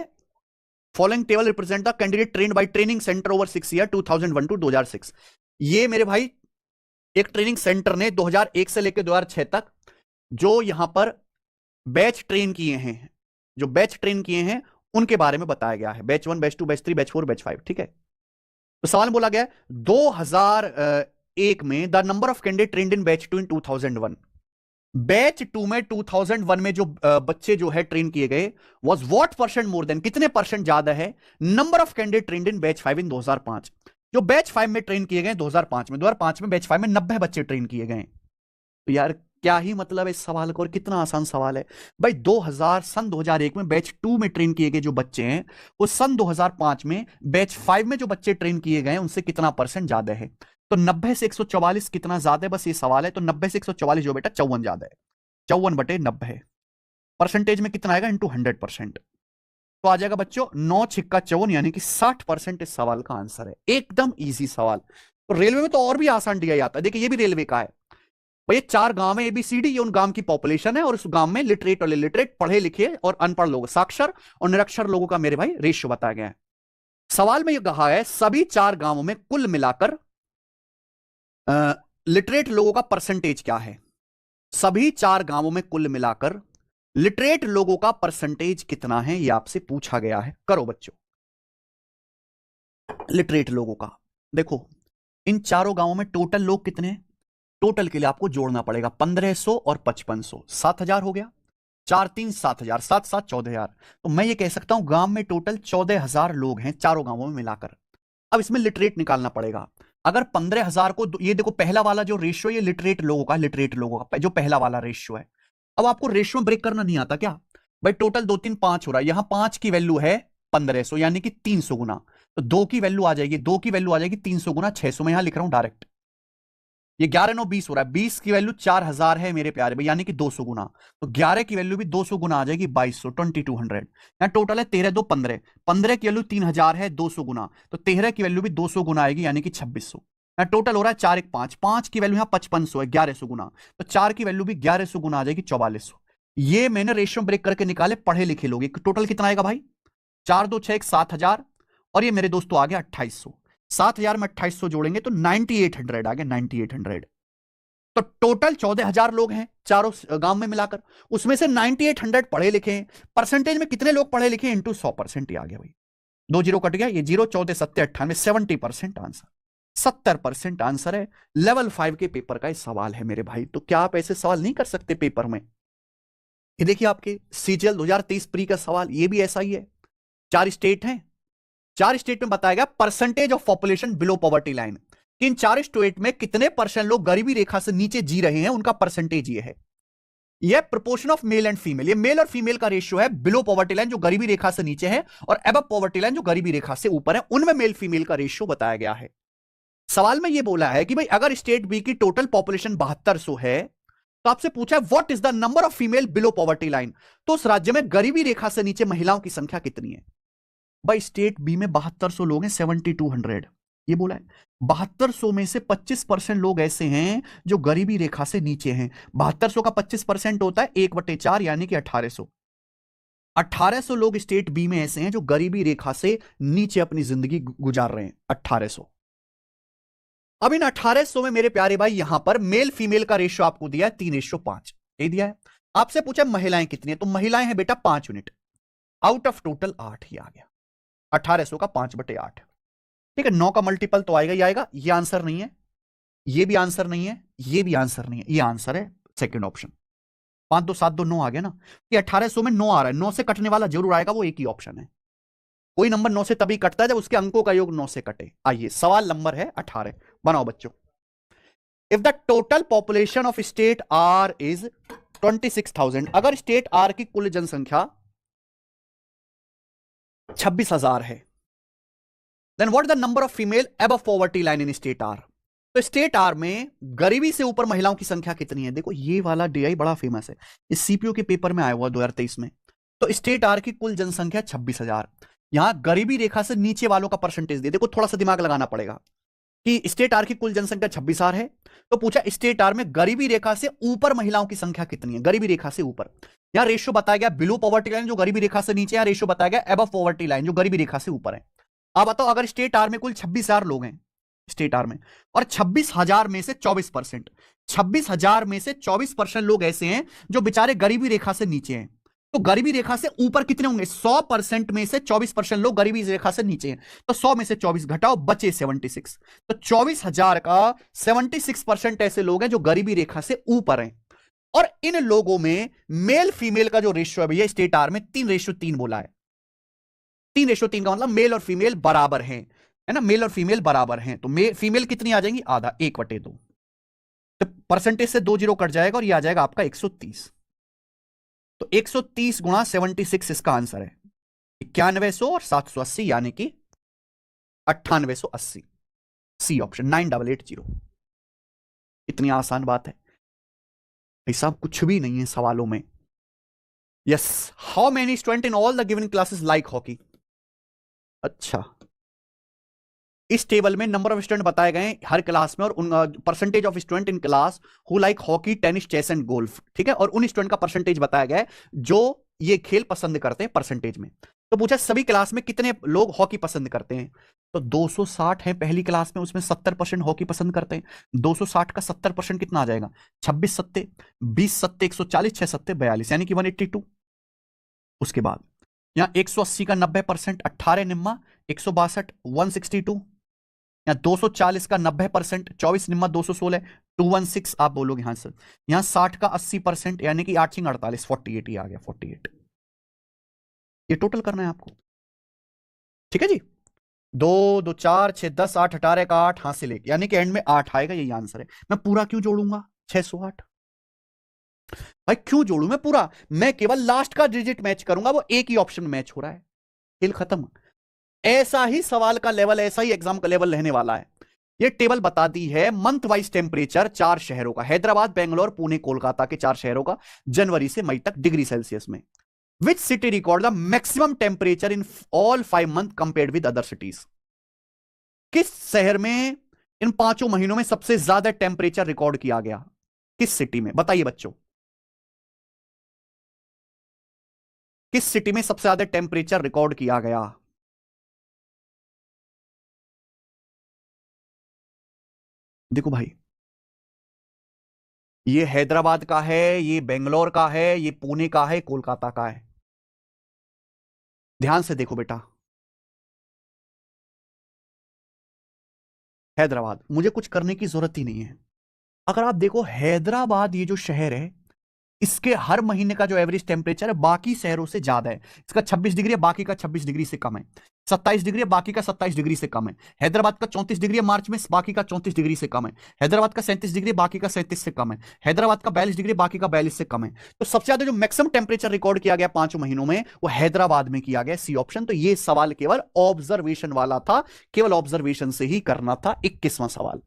following table represent the candidate trained by training center over 6 year 2001 to 2006। ये मेरे भाई एक ट्रेनिंग सेंटर ने 2001 से लेकर 2006 तक जो यहां पर बैच ट्रेन किए हैं, जो बैच ट्रेन किए हैं उनके बारे में बताया गया है। Batch 1, batch 2, batch 3, batch 4, batch 5, ठीक है। तो सवाल में बोला गया 2001 में the number of candidate trend in batch 2 in 2001। Batch 2 में 2001 में जो बच्चे जो है ट्रेन किए गए was what percent more than, कितने परसेंट ज्यादा है number of candidate trend in batch 5 इन 2005। जो बैच 5 में ट्रेन किए गए 2005 में बैच 5 में 90 बच्चे ट्रेन किए गए। तो यार क्या ही मतलब है इस सवाल का, और कितना आसान सवाल है भाई। 2001 में बैच 2 में ट्रेन किए गए जो बच्चे हैं वो सन 2005 में बैच 5 में जो बच्चे ट्रेन किए गए उनसे कितना परसेंट ज्यादा है। तो 90 से 144 कितना ज्यादा है, बस ये सवाल है। तो 90 से 144 जो बेटा 54 ज्यादा है, 54/90 परसेंटेज में कितना आएगा इंटू 100%। तो आ जाएगा बच्चों 9 छिक्का 54 यानी कि 60% इस सवाल का आंसर है। एकदम इजी सवाल। तो रेलवे में तो और भी आसान दिया जाता है। देखिए ये भी रेलवे का है भाई। ये 4 गांव है ABCD, ये उन गांव की पॉपुलेशन है और उस गांव में लिटरेट और इलिटरेट, पढ़े लिखे और अनपढ़ लोग, साक्षर और निरक्षर लोगों का मेरे भाई रेशियो बताया गया है। सवाल में यह कहा है सभी 4 गांवों में कुल मिलाकर लिटरेट लोगों का परसेंटेज क्या है। सभी 4 गांवों में कुल मिलाकर लिटरेट लोगों का परसेंटेज कितना है, यह आपसे पूछा गया है। करो बच्चों, लिटरेट लोगों का देखो इन चारों गांवों में टोटल लोग कितने हैं। टोटल के लिए आपको जोड़ना पड़ेगा 1500 और 5500, 7,000 हो गया। 4 3 7,000, 7 7 14,000। तो मैं ये कह सकता हूं गांव में टोटल 14,000 लोग हैं चारों गांवों में मिलाकर। अब इसमें लिटरेट निकालना पड़ेगा। अगर 15,000 को, ये देखो पहला वाला जो रेशियो, ये लिटरेट लोगों का जो पहला वाला रेशियो है। अब आपको रेशियो ब्रेक करना नहीं आता क्या भाई। टोटल 2 3 5 हो रहा है, यहां 5 की वैल्यू है 1500 यानी कि 300 गुना। तो 2 की वैल्यू आ जाएगी, 2 की वैल्यू आ जाएगी 300 गुना 600। मैं यहां लिख रहा हूं डायरेक्ट। ये 11 9 20 हो रहा है। 20 की वैल्यू 4000 है मेरे प्यारे भाई, यानी कि 200 गुना। तो 11 की वैल्यू भी 200 गुना आ जाएगी 2200, 2200। यहां टोटल है 13 2 15। 15 की वैल्यू 3000 है 200 गुना, तो 13 की वैल्यू भी 200 गुना आएगी यानी कि 2600। यहां टोटल हो रहा है 4 1 5। 5 की वैल्यू यहां 5500 है, 1100 गुना। तो 4 की वैल्यू भी 1100 गुना आ जाएगी 4400। ये मैंने रेशियो ब्रेक करके निकाले, पढ़े लिखे लोग। टोटल कितना आएगा भाई 4 2 6 7000 और ये मेरे दोस्तों आ गया 2800। 7000 में 2800 जोड़ेंगे तो 9800 आ गया, 9800। तो टोटल 14,000 लोग हैं चारों गांव में मिलाकर, उसमें से 9800 पढ़े लिखे हैं। परसेंटेज में कितने लोग पढ़े लिखे इंटू 100% ही आ गया भाई। 2 जीरो कट गया, ये 0 14 7 98, 70% आंसर, 70% आंसर है। लेवल 5 के पेपर का सवाल है मेरे भाई। तो क्या आप ऐसे सवाल नहीं कर सकते पेपर में। ये देखिए आपके CGL 2023 प्री का सवाल, ये भी ऐसा ही है। 4 स्टेट हैं, 4 स्टेट में बताया गया percentage of population below poverty line. In 4 state में कितने परसेंट लोग गरीबी रेखा से नीचे जी रहे हैं, उनका परसेंटेज ये है। यह proportion of male and female, ये मेल और फीमेल का रेशियो है। बिलो पॉवर्टी लाइन जो गरीबी रेखा से नीचे है और अबव पॉवर्टी लाइन जो गरीबी रेखा से ऊपर है, उनमें मेल फीमेल का रेशियो बताया गया है। सवाल में यह बोला है कि भाई अगर स्टेट बी की टोटल पॉपुलेशन 7200 है तो आपसे पूछा है what is the number of female below poverty line. तो उस राज्य में गरीबी रेखा से नीचे महिलाओं की संख्या कितनी है। भाई स्टेट बी में 7200 लोग हैं, 7200 ये बोला है। 7200 में से 25% लोग ऐसे हैं जो गरीबी रेखा से नीचे हैं। 7200 का 25% होता है 1/4 यानी कि 1800। 1800 लोग स्टेट बी में ऐसे हैं जो गरीबी रेखा से नीचे अपनी जिंदगी गुजार रहे हैं, 1800। अब इन 1800 में मेरे प्यारे भाई यहां पर मेल फीमेल का रेशियो आपको दिया है 3:5, ये दिया है। आपसे पूछा महिलाएं कितनी है, तो महिलाएं हैं बेटा 5 यूनिट, आउट ऑफ टोटल 8 ही आ गया। 1800 का 5/8, ठीक है। 9 का मल्टीपल तो आएगा ही आएगा। ये आंसर नहीं है, ये भी आंसर नहीं है, ये भी आंसर नहीं है, ये आंसर है सेकंड ऑप्शन। 5 2 7 2 9 आ गया ना। ये 1800 में 9 आ रहा है, 9 से कटने वाला जरूर आएगा, वो एक ही ऑप्शन है। कोई नंबर 9 से तभी कटता है जब उसके अंकों का योग 9 से कटे। आइए सवाल नंबर है 18, बनाओ बच्चों। If the total population of state R is 26,000, अगर स्टेट आर की कुल जनसंख्या 26,000 है, then what is the number of female above poverty line in state R. तो स्टेट आर में गरीबी से ऊपर महिलाओं की संख्या कितनी है? देखो ये वाला डीआई बड़ा फेमस है, इस सीपीओ के पेपर में आया हुआ 2023 में। तो स्टेट आर की कुल जनसंख्या 26,000। यहां गरीबी रेखा से नीचे वालों का परसेंटेज दे, देखो थोड़ा सा दिमाग लगाना पड़ेगा कि स्टेट आर की कुल जनसंख्या 26,000 है, तो पूछा स्टेट आर में गरीबी रेखा से ऊपर महिलाओं की संख्या कितनी है? गरीबी रेखा से ऊपर, यहां रेशियो बताया गया बिलो पॉवर्टी लाइन जो गरीबी रेखा से नीचे है, रेशियो बताया गया एबव पॉवर्टी लाइन जो गरीबी रेखा से ऊपर है। अब बताओ अगर स्टेट आर में कुल 26,000 लोग हैं स्टेट आर में, और 26,000 में से 24%, 26,000 में से 24% लोग ऐसे हैं जो बेचारे गरीबी रेखा से नीचे हैं, तो गरीबी रेखा से ऊपर कितने होंगे? 100% में से 24% लोग गरीबी रेखा से नीचे हैं, तो 100 में से 24 घटाओ, बचे 76। तो 24,000 का 76% ऐसे लोग हैं जो गरीबी रेखा से ऊपर हैं। और इन लोगों में मेल फीमेल का जो रेशियो है भैया स्टेट आर में 3:3 बोला है। 3:3 का मतलब मेल और फीमेल बराबर हैं, है ना, मेल और फीमेल बराबर हैं। तो फीमेल कितनी आ जाएंगी? आधा, 1/2। तो परसेंटेज से 2 जीरो कट जाएगा और ये आ जाएगा आपका 130। तो 130 गुणा 76 इसका आंसर है 9100 और 780 यानी कि 9880। C option 9880। इतनी आसान बात है भाई साहब, कुछ भी नहीं है सवालों में। Yes, how many student in all the given classes like hockey? अच्छा, इस टेबल में नंबर ऑफ स्टूडेंट बताए गए हर क्लास में, और उन percentage of student in class who like hockey, tennis, chess and golf. ठीक है, और उन स्टूडेंट का परसेंटेज बताया गया है जो ये खेल पसंद करते हैं परसेंटेज में। तो पूछा सभी क्लास में कितने लोग हॉकी पसंद करते हैं? तो 260 है पहली क्लास में, उसमें 70% हॉकी पसंद करते हैं। 260 का 70% कितना आ जाएगा? 26 सत्ते 20 सत्ते 140, 6 सत्ते 42 यानी कि 182। उसके बाद यहां 180 का 90%, 18 निम्मा 162, 162। यहां 240 का 90%, 24 निम्मा 216, 216 आप बोलोगे यहां से। यहां 60 का 80% यानी कि 8 48, 48 ही आ गया, 48। ये टोटल करना है आपको, ठीक है जी। 2 2 4 6 10 8 18 का 8 हासिल एक, यानी कि एंड में 8 आएगा, यही आंसर है। मैं पूरा क्यों जोड़ूंगा 608? भाई क्यों जोड़ू मैं पूरा? मैं केवल लास्ट का डिजिट मैच करूंगा, वो एक ही ऑप्शन में मैच हो रहा है, खेल खत्म। ऐसा ही सवाल का लेवल, ऐसा ही एग्जाम का लेवल रहने वाला है। ये टेबल बताती है मंथ वाइज टेम्परेचर 4 शहरों का, हैदराबाद, बेंगलोर, पुणे, कोलकाता के 4 शहरों का जनवरी से मई तक डिग्री सेल्सियस में। Which city record the maximum temperature in all 5 month compared with other cities? किस शहर में इन 5 महीनों में सबसे ज्यादा टेम्परेचर रिकॉर्ड किया गया? किस सिटी में? बताइए बच्चों, किस सिटी में सबसे ज्यादा टेम्परेचर रिकॉर्ड किया गया? देखो भाई, ये हैदराबाद का है, ये बेंगलोर का है, ये पुणे का है, कोलकाता का है। ध्यान से देखो बेटा, हैदराबाद, मुझे कुछ करने की जरूरत ही नहीं है। अगर आप देखो हैदराबाद ये जो शहर है, इसके हर महीने का जो एवरेज टेम्परेचर है बाकी शहरों से ज्यादा है। इसका 26 डिग्री है, बाकी का 26 डिग्री से कम है। 27 डिग्री है, बाकी का 27 डिग्री से कम है। हैदराबाद का 34 डिग्री है मार्च में, बाकी का 34 डिग्री से कम है। हैदराबाद का 37 डिग्री, बाकी का 37 से कम है। हैदराबाद का 42 डिग्री, बाकी का 42 से कम है। तो सबसे ज्यादा जो मैक्सिमम टेम्परेचर रिकॉर्ड किया गया 5 महीनों में, वो हैदराबाद में किया गया, सी ऑप्शन। तो ये सवाल केवल ऑब्जर्वेशन वाला था, केवल ऑब्जर्वेशन से ही करना था। 21वां सवाल,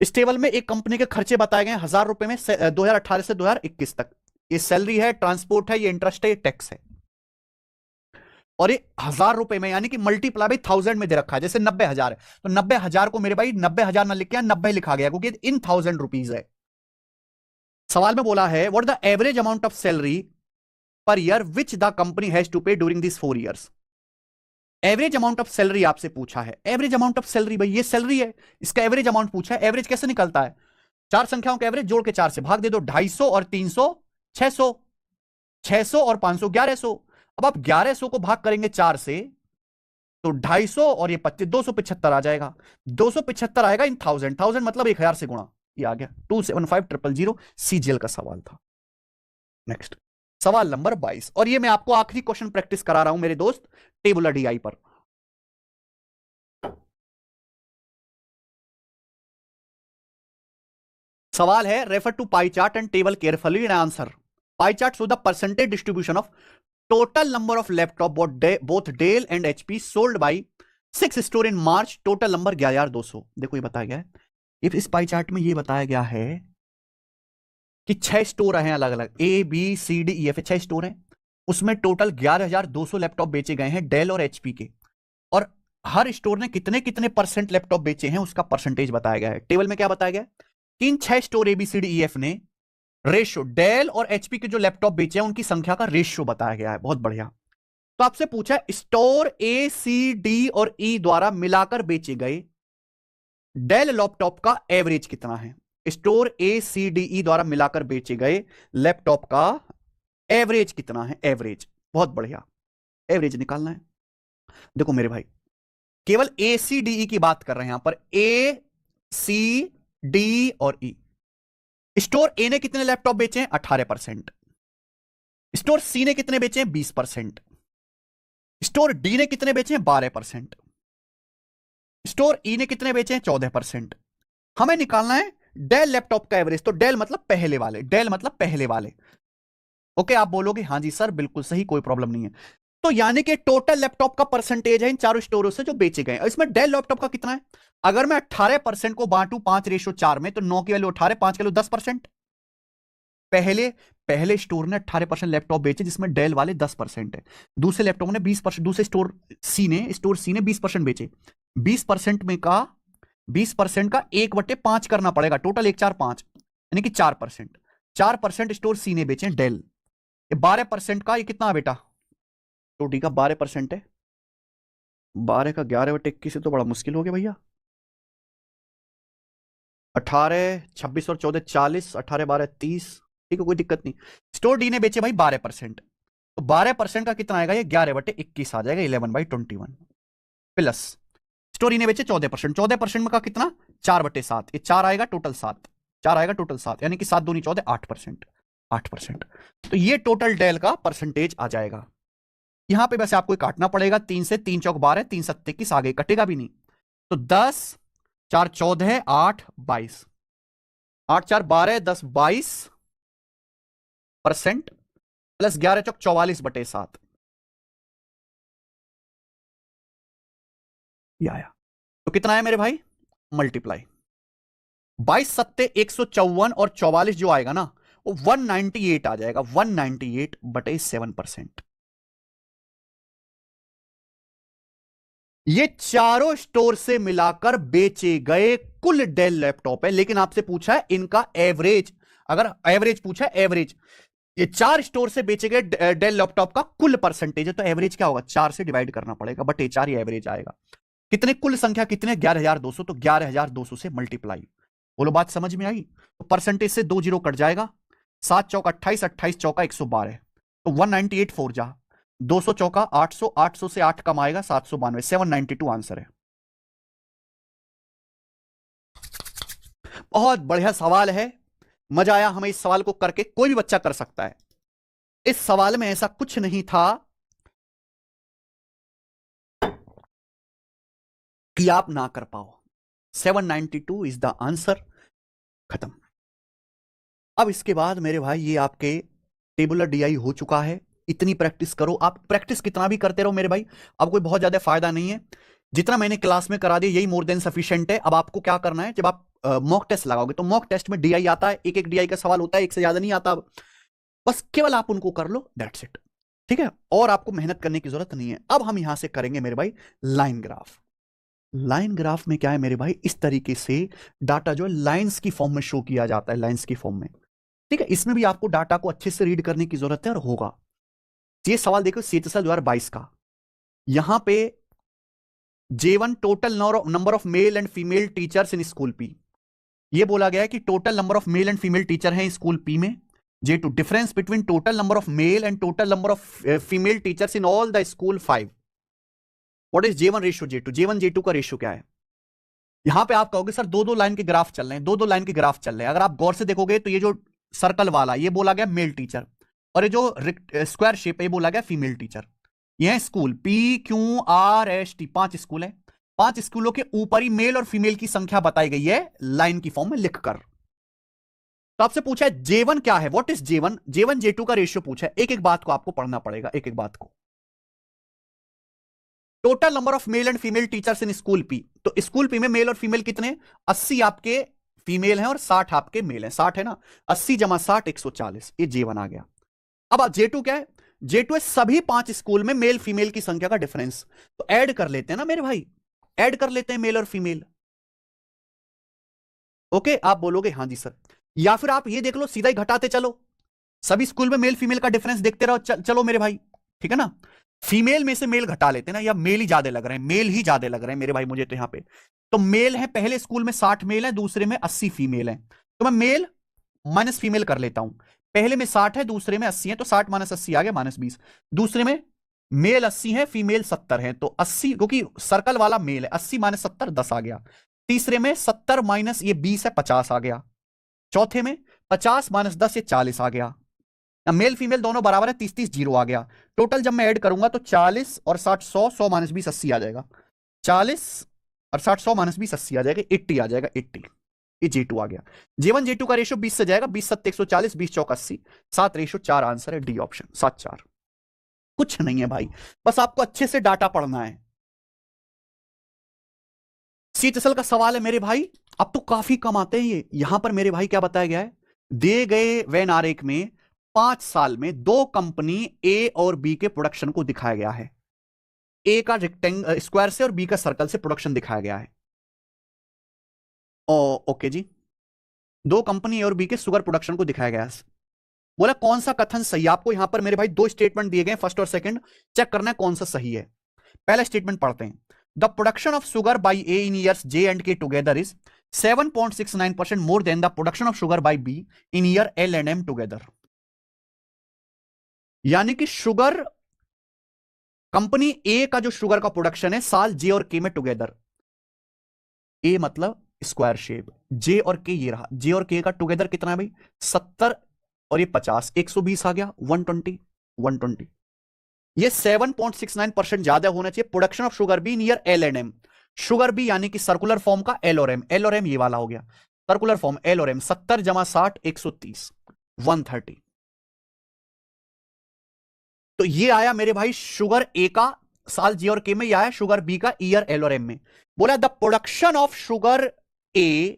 इस टेबल में एक कंपनी के खर्चे बताए गए 1000 रुपए में 2018 से 2021 तक। ये सैलरी है, ट्रांसपोर्ट है, ये इंटरेस्ट है, ये टैक्स है। और ये 1000 रुपए में यानी कि मल्टीप्लाई बाई 1000 में दे रखा है। जैसे 90,000 है तो 90,000 को मेरे भाई 90,000 ना लिख के 90 लिखा गया क्योंकि इन 1000 रुपीज है। सवाल में बोला है what the average amount of salary per year which the company has to pay during this 4 years. Average amount of salary आपसे पूछा है। एवरेज अमाउंट ऑफ सैलरी भाई ये सैलरी है, इसका एवरेज अमाउंट पूछा है। एवरेज कैसे निकलता है? 4 संख्याओं का एवरेज जोड़ के 4 से भाग दे दो। 250 और 300 600, 600 और 500 1100। अब आप 1100 को भाग करेंगे 4 से तो 250 और ये 25 275 आ जाएगा। 275 आएगा इन 1000, 1000 मतलब 1000 से गुणा, ये आ गया 275,000। सीजीएल का सवाल था। नेक्स्ट सवाल नंबर 22, और ये मैं आपको आखिरी क्वेश्चन प्रैक्टिस करा रहा हूं मेरे दोस्त, टेबुलर डीआई पर। सवाल है refer to pie chart and table carefully and answer. Pie chart show the percentage distribution of total number of laptop both Dell and HP sold by 6 store in March, total number 11,200। देखो ये बताया गया है, इस pie chart में ये बताया गया है कि 6 स्टोर हैं अलग अलग, A B C D E F, 6 store हैं, उसमें टोटल 11,200 लैपटॉप बेचे गए हैं डेल और एचपी के, और हर स्टोर ने कितने कितने परसेंट लैपटॉप बेचे हैं उसका परसेंटेज बताया गया है। टेबल में क्या बताया गया कि इन 6 स्टोर एबीसीडी एफ ने रेशियो डेल और एचपी के जो लैपटॉप बेचे हैं उनकी संख्या का रेशियो बताया गया है। बहुत बढ़िया। तो आपसे पूछा स्टोर ए सी डी और ई द्वारा मिलाकर बेचे गए डेल लैपटॉप का एवरेज कितना है। स्टोर ए सी डी ई द्वारा मिलाकर बेचे गए लैपटॉप का एवरेज कितना है, एवरेज। बहुत बढ़िया, एवरेज निकालना है। देखो मेरे भाई, केवल ए सी डी ई की बात कर रहे हैं यहां पर, ए सी डी और ई। स्टोर ए ने कितने लैपटॉप बेचे हैं, 18%। स्टोर सी ने कितने बेचे हैं, 20%। स्टोर डी ने कितने बेचे हैं, 12%। स्टोर ई ने कितने बेचे हैं, 14%। हमें निकालना है डेल लैपटॉप का एवरेज। तो डेल मतलब पहले वाले, डेल मतलब पहले वाले। ओके, आप बोलोगे हाँ जी सर बिल्कुल सही, कोई प्रॉब्लम नहीं है। तो यानी कि टोटल लैपटॉप का परसेंटेज है इन चारों स्टोरों से जो बेचे गए। इसमें डेल लैपटॉप का कितना है, अगर मैं 18% को बांटू 5:4 में, तो 9 की वैल्यू 18, 5 की वैल्यू 10%। पहले स्टोर ने 18% लैपटॉप बेचे जिसमें डेल वाले 10% है। दूसरे लैपटॉप ने 20%, दूसरे स्टोर सी ने 20% बेचे। 20% में का 20% का 1/5 करना पड़ेगा, टोटल 1 4 5 यानी कि 4%। 4% स्टोर सी ने बेचे डेल। 12% का ये कितना है बेटा, तो डी का 12% है। 12 का 11/21 से तो बड़ा मुश्किल हो गया भैया। 18 26 और 14 40, 18 12 30। ठीक है, कोई दिक्कत नहीं। स्टोर डी ने बेचे भाई 12%, तो 12% का कितना आएगा, ये 11/21 आ जाएगा, 11/21 प्लस स्टोर ई ने बेचे 14%, 14% में का कितना 4/7, ये 4 आएगा टोटल 7, 4 आएगा टोटल 7, यानी कि 7 दूनी 14, 8%, 8%। तो ये टोटल डेल का परसेंटेज आ जाएगा। यहां पे वैसे आपको काटना पड़ेगा, 3 से 3 चौक 12, 3 7 21, आगे कटेगा भी नहीं। तो 10 4 14, 8 22, 8 4 12, 10 22% प्लस 11 चौक 44/7, ये आया। तो कितना है मेरे भाई, मल्टीप्लाई 22 सत्ते 154 और 44 जो आएगा ना वो 198 आ जाएगा, 198/7%। ये चारों स्टोर से मिलाकर बेचे गए कुल डेल लैपटॉप है, लेकिन आपसे पूछा है इनका एवरेज। अगर एवरेज पूछा है, एवरेज ये 4 स्टोर से बेचे गए डेल लैपटॉप का कुल परसेंटेज है, तो एवरेज क्या होगा, 4 से डिवाइड करना पड़ेगा, बट 4 ही एवरेज आएगा। कितने, कुल संख्या कितने, 11,200, तो 11,200 से मल्टीप्लाई। बोलो बात समझ में आई। तो परसेंटेज से 2 जीरो कट जाएगा, 7 चौका 28, 28 चौका 112, तो 198 4 जा, 200 चौका 800, 800 से 8 कम आएगा 792, 792 आंसर है। बहुत बढ़िया सवाल है, मजा आया हमें इस सवाल को करके, कोई भी बच्चा कर सकता है। इस सवाल में ऐसा कुछ नहीं था कि आप ना कर पाओ। 792 इज द आंसर, खत्म। अब इसके बाद मेरे भाई ये आपके टेबुलर डीआई हो चुका है। इतनी प्रैक्टिस करो, आप प्रैक्टिस कितना भी करते रहो मेरे भाई, अब कोई बहुत ज्यादा फायदा नहीं है। जितना मैंने क्लास में करा दिया यही मोर देन सफिशिएंट है। अब आपको क्या करना है, जब आप मॉक टेस्ट लगाओगे तो मॉक टेस्ट में डीआई आता है, एक एक डीआई का सवाल होता है, एक से ज्यादा नहीं आता। बस केवल आप उनको कर लो, दैट्स इट, ठीक है। और आपको मेहनत करने की जरूरत नहीं है। अब हम यहां से करेंगे मेरे भाई लाइन ग्राफ। लाइन ग्राफ में क्या है मेरे भाई, इस तरीके से डाटा जो है लाइंस की फॉर्म में शो किया जाता है, लाइंस की फॉर्म में, ठीक है। इसमें भी आपको डाटा को अच्छे से रीड करने की जरूरत है और होगा। ये सवाल देखो CHSL 2022 का, यहां पे J1 total number of male and female teachers in school P, ये बोला गया है कि total number of male and female teacher हैं स्कूल पी में। J2 difference between total number of male and total number of female teachers in all the school 5। What is J1 ratio J2, J1 J2 का ratio क्या है। यहां पे आप कहोगे sir दो दो लाइन के ग्राफ चल रहे हैं, दो दो लाइन के ग्राफ चल रहे हैं। अगर आप गौर से देखोगे तो ये जो सर्कल वाला ये बोला गया मेल टीचर, और ये जो स्क्वायर शेप है ये बोला गया फीमेल टीचर। ये है स्कूल PQRST, 5 स्कूल है। 5 स्कूलों के ऊपर ही मेल और फीमेल की संख्या बताई गई है लाइन की फॉर्म में लिखकर। तो आपसे पूछा है J1 क्या है, what is J1, J1 J2 का रेशियो पूछा है। एक एक बात को आपको पढ़ना पड़ेगा, एक एक बात को। Total number of male and female teachers in school P, तो स्कूल पी में मेल और फीमेल कितने, 80 आपके फीमेल हैं और 60 आपके मेल हैं, 60 है ना, 80 जमा 60 140, ये J1 आ गया। अब J2 क्या है, J2 है सभी 5 स्कूल में मेल फीमेल की संख्या का डिफरेंस, तो ऐड कर लेते हैं ना मेरे भाई, ऐड कर लेते हैं मेल और फीमेल। ओके, आप बोलोगे हाँ जी सर, या फिर आप ये देख लो सीधा ही घटाते चलो, सभी स्कूल में मेल फीमेल का डिफरेंस देखते रहो, चलो मेरे भाई, ठीक है ना, फीमेल में से मेल घटा लेते हैं ना, या मेल ही ज्यादा लग रहे हैं, मेल ही ज्यादा लग रहे हैं मेरे भाई मुझे तो यहां पे, तो मेल है पहले स्कूल में 60 मेल है, दूसरे में 80 फीमेल है, तो मैं मेल माइनस फीमेल कर लेता हूं, पहले में 60 है दूसरे में 80 है, तो 60 माइनस 80 आ गया -20, दूसरे में मेल 80 है फीमेल 70 है, तो 80 क्योंकि सर्कल वाला मेल है, 80 माइनस 70 10 आ गया, तीसरे में 70 माइनस ये 20 है 50 आ गया, चौथे में 50 माइनस 10 ये 40 आ गया, मेल फीमेल दोनों बराबर है, 30 30 जीरो आ गया, टोटल जब मैं ऐड करूंगा तो 40 और 60 100 100 माइनस 20 80 आ जाएगा, 40 और 60 100 माइनस 20 80 आ जाएगा, 80 आ जाएगा, 80, ये J2 आ गया। J1 J2 का रेशियो 20 से जाएगा, 20 7 140, 20 चौक 80, 7 रेशियो 4, आंसर है डी ऑप्शन 7 4। कुछ नहीं है भाई, बस आपको अच्छे से डाटा पढ़ना है। CHSL का सवाल है मेरे भाई, अब तो काफी कम आते हैं ये, यहां पर मेरे भाई क्या बताया गया है, दिए गए वेन आरेख में 5 साल में 2 कंपनी ए और बी के प्रोडक्शन को दिखाया गया है, ए का रेक्टेंगल स्क्वायर से और बी का सर्कल से प्रोडक्शन दिखाया गया है। ओके जी, 2 कंपनी ए और बी के शुगर प्रोडक्शन को दिखाया गया है, बोला कौन सा कथन सही है, आपको यहां पर मेरे भाई 2 स्टेटमेंट दिए गए, फर्स्ट और सेकंड, चेक करना है कौन सा सही है। पहला स्टेटमेंट पढ़ते हैं, the production of sugar by A in years J and K together is 7.69% more than the production of sugar by be in year L and M together, यानी कि शुगर कंपनी ए का जो शुगर का production है साल J और K में together, ए मतलब स्क्वायर शेप, J और K ये रहा, J और K का टुगेदर कितना है भाई 70 और ये 50, 120 आ गया, 120 120, ये 7.69% ज्यादा होना चाहिए production of sugar B near L and M, sugar B यानी कि सर्कुलर फॉर्म का L और M, L और M ये वाला हो गया, सर्कुलर फॉर्म L और M 70 जमा 60 130 130, तो ये आया मेरे भाई शुगर ए का साल J और K में, ये आया शुगर बी का ईयर L और M में, बोला the production of sugar A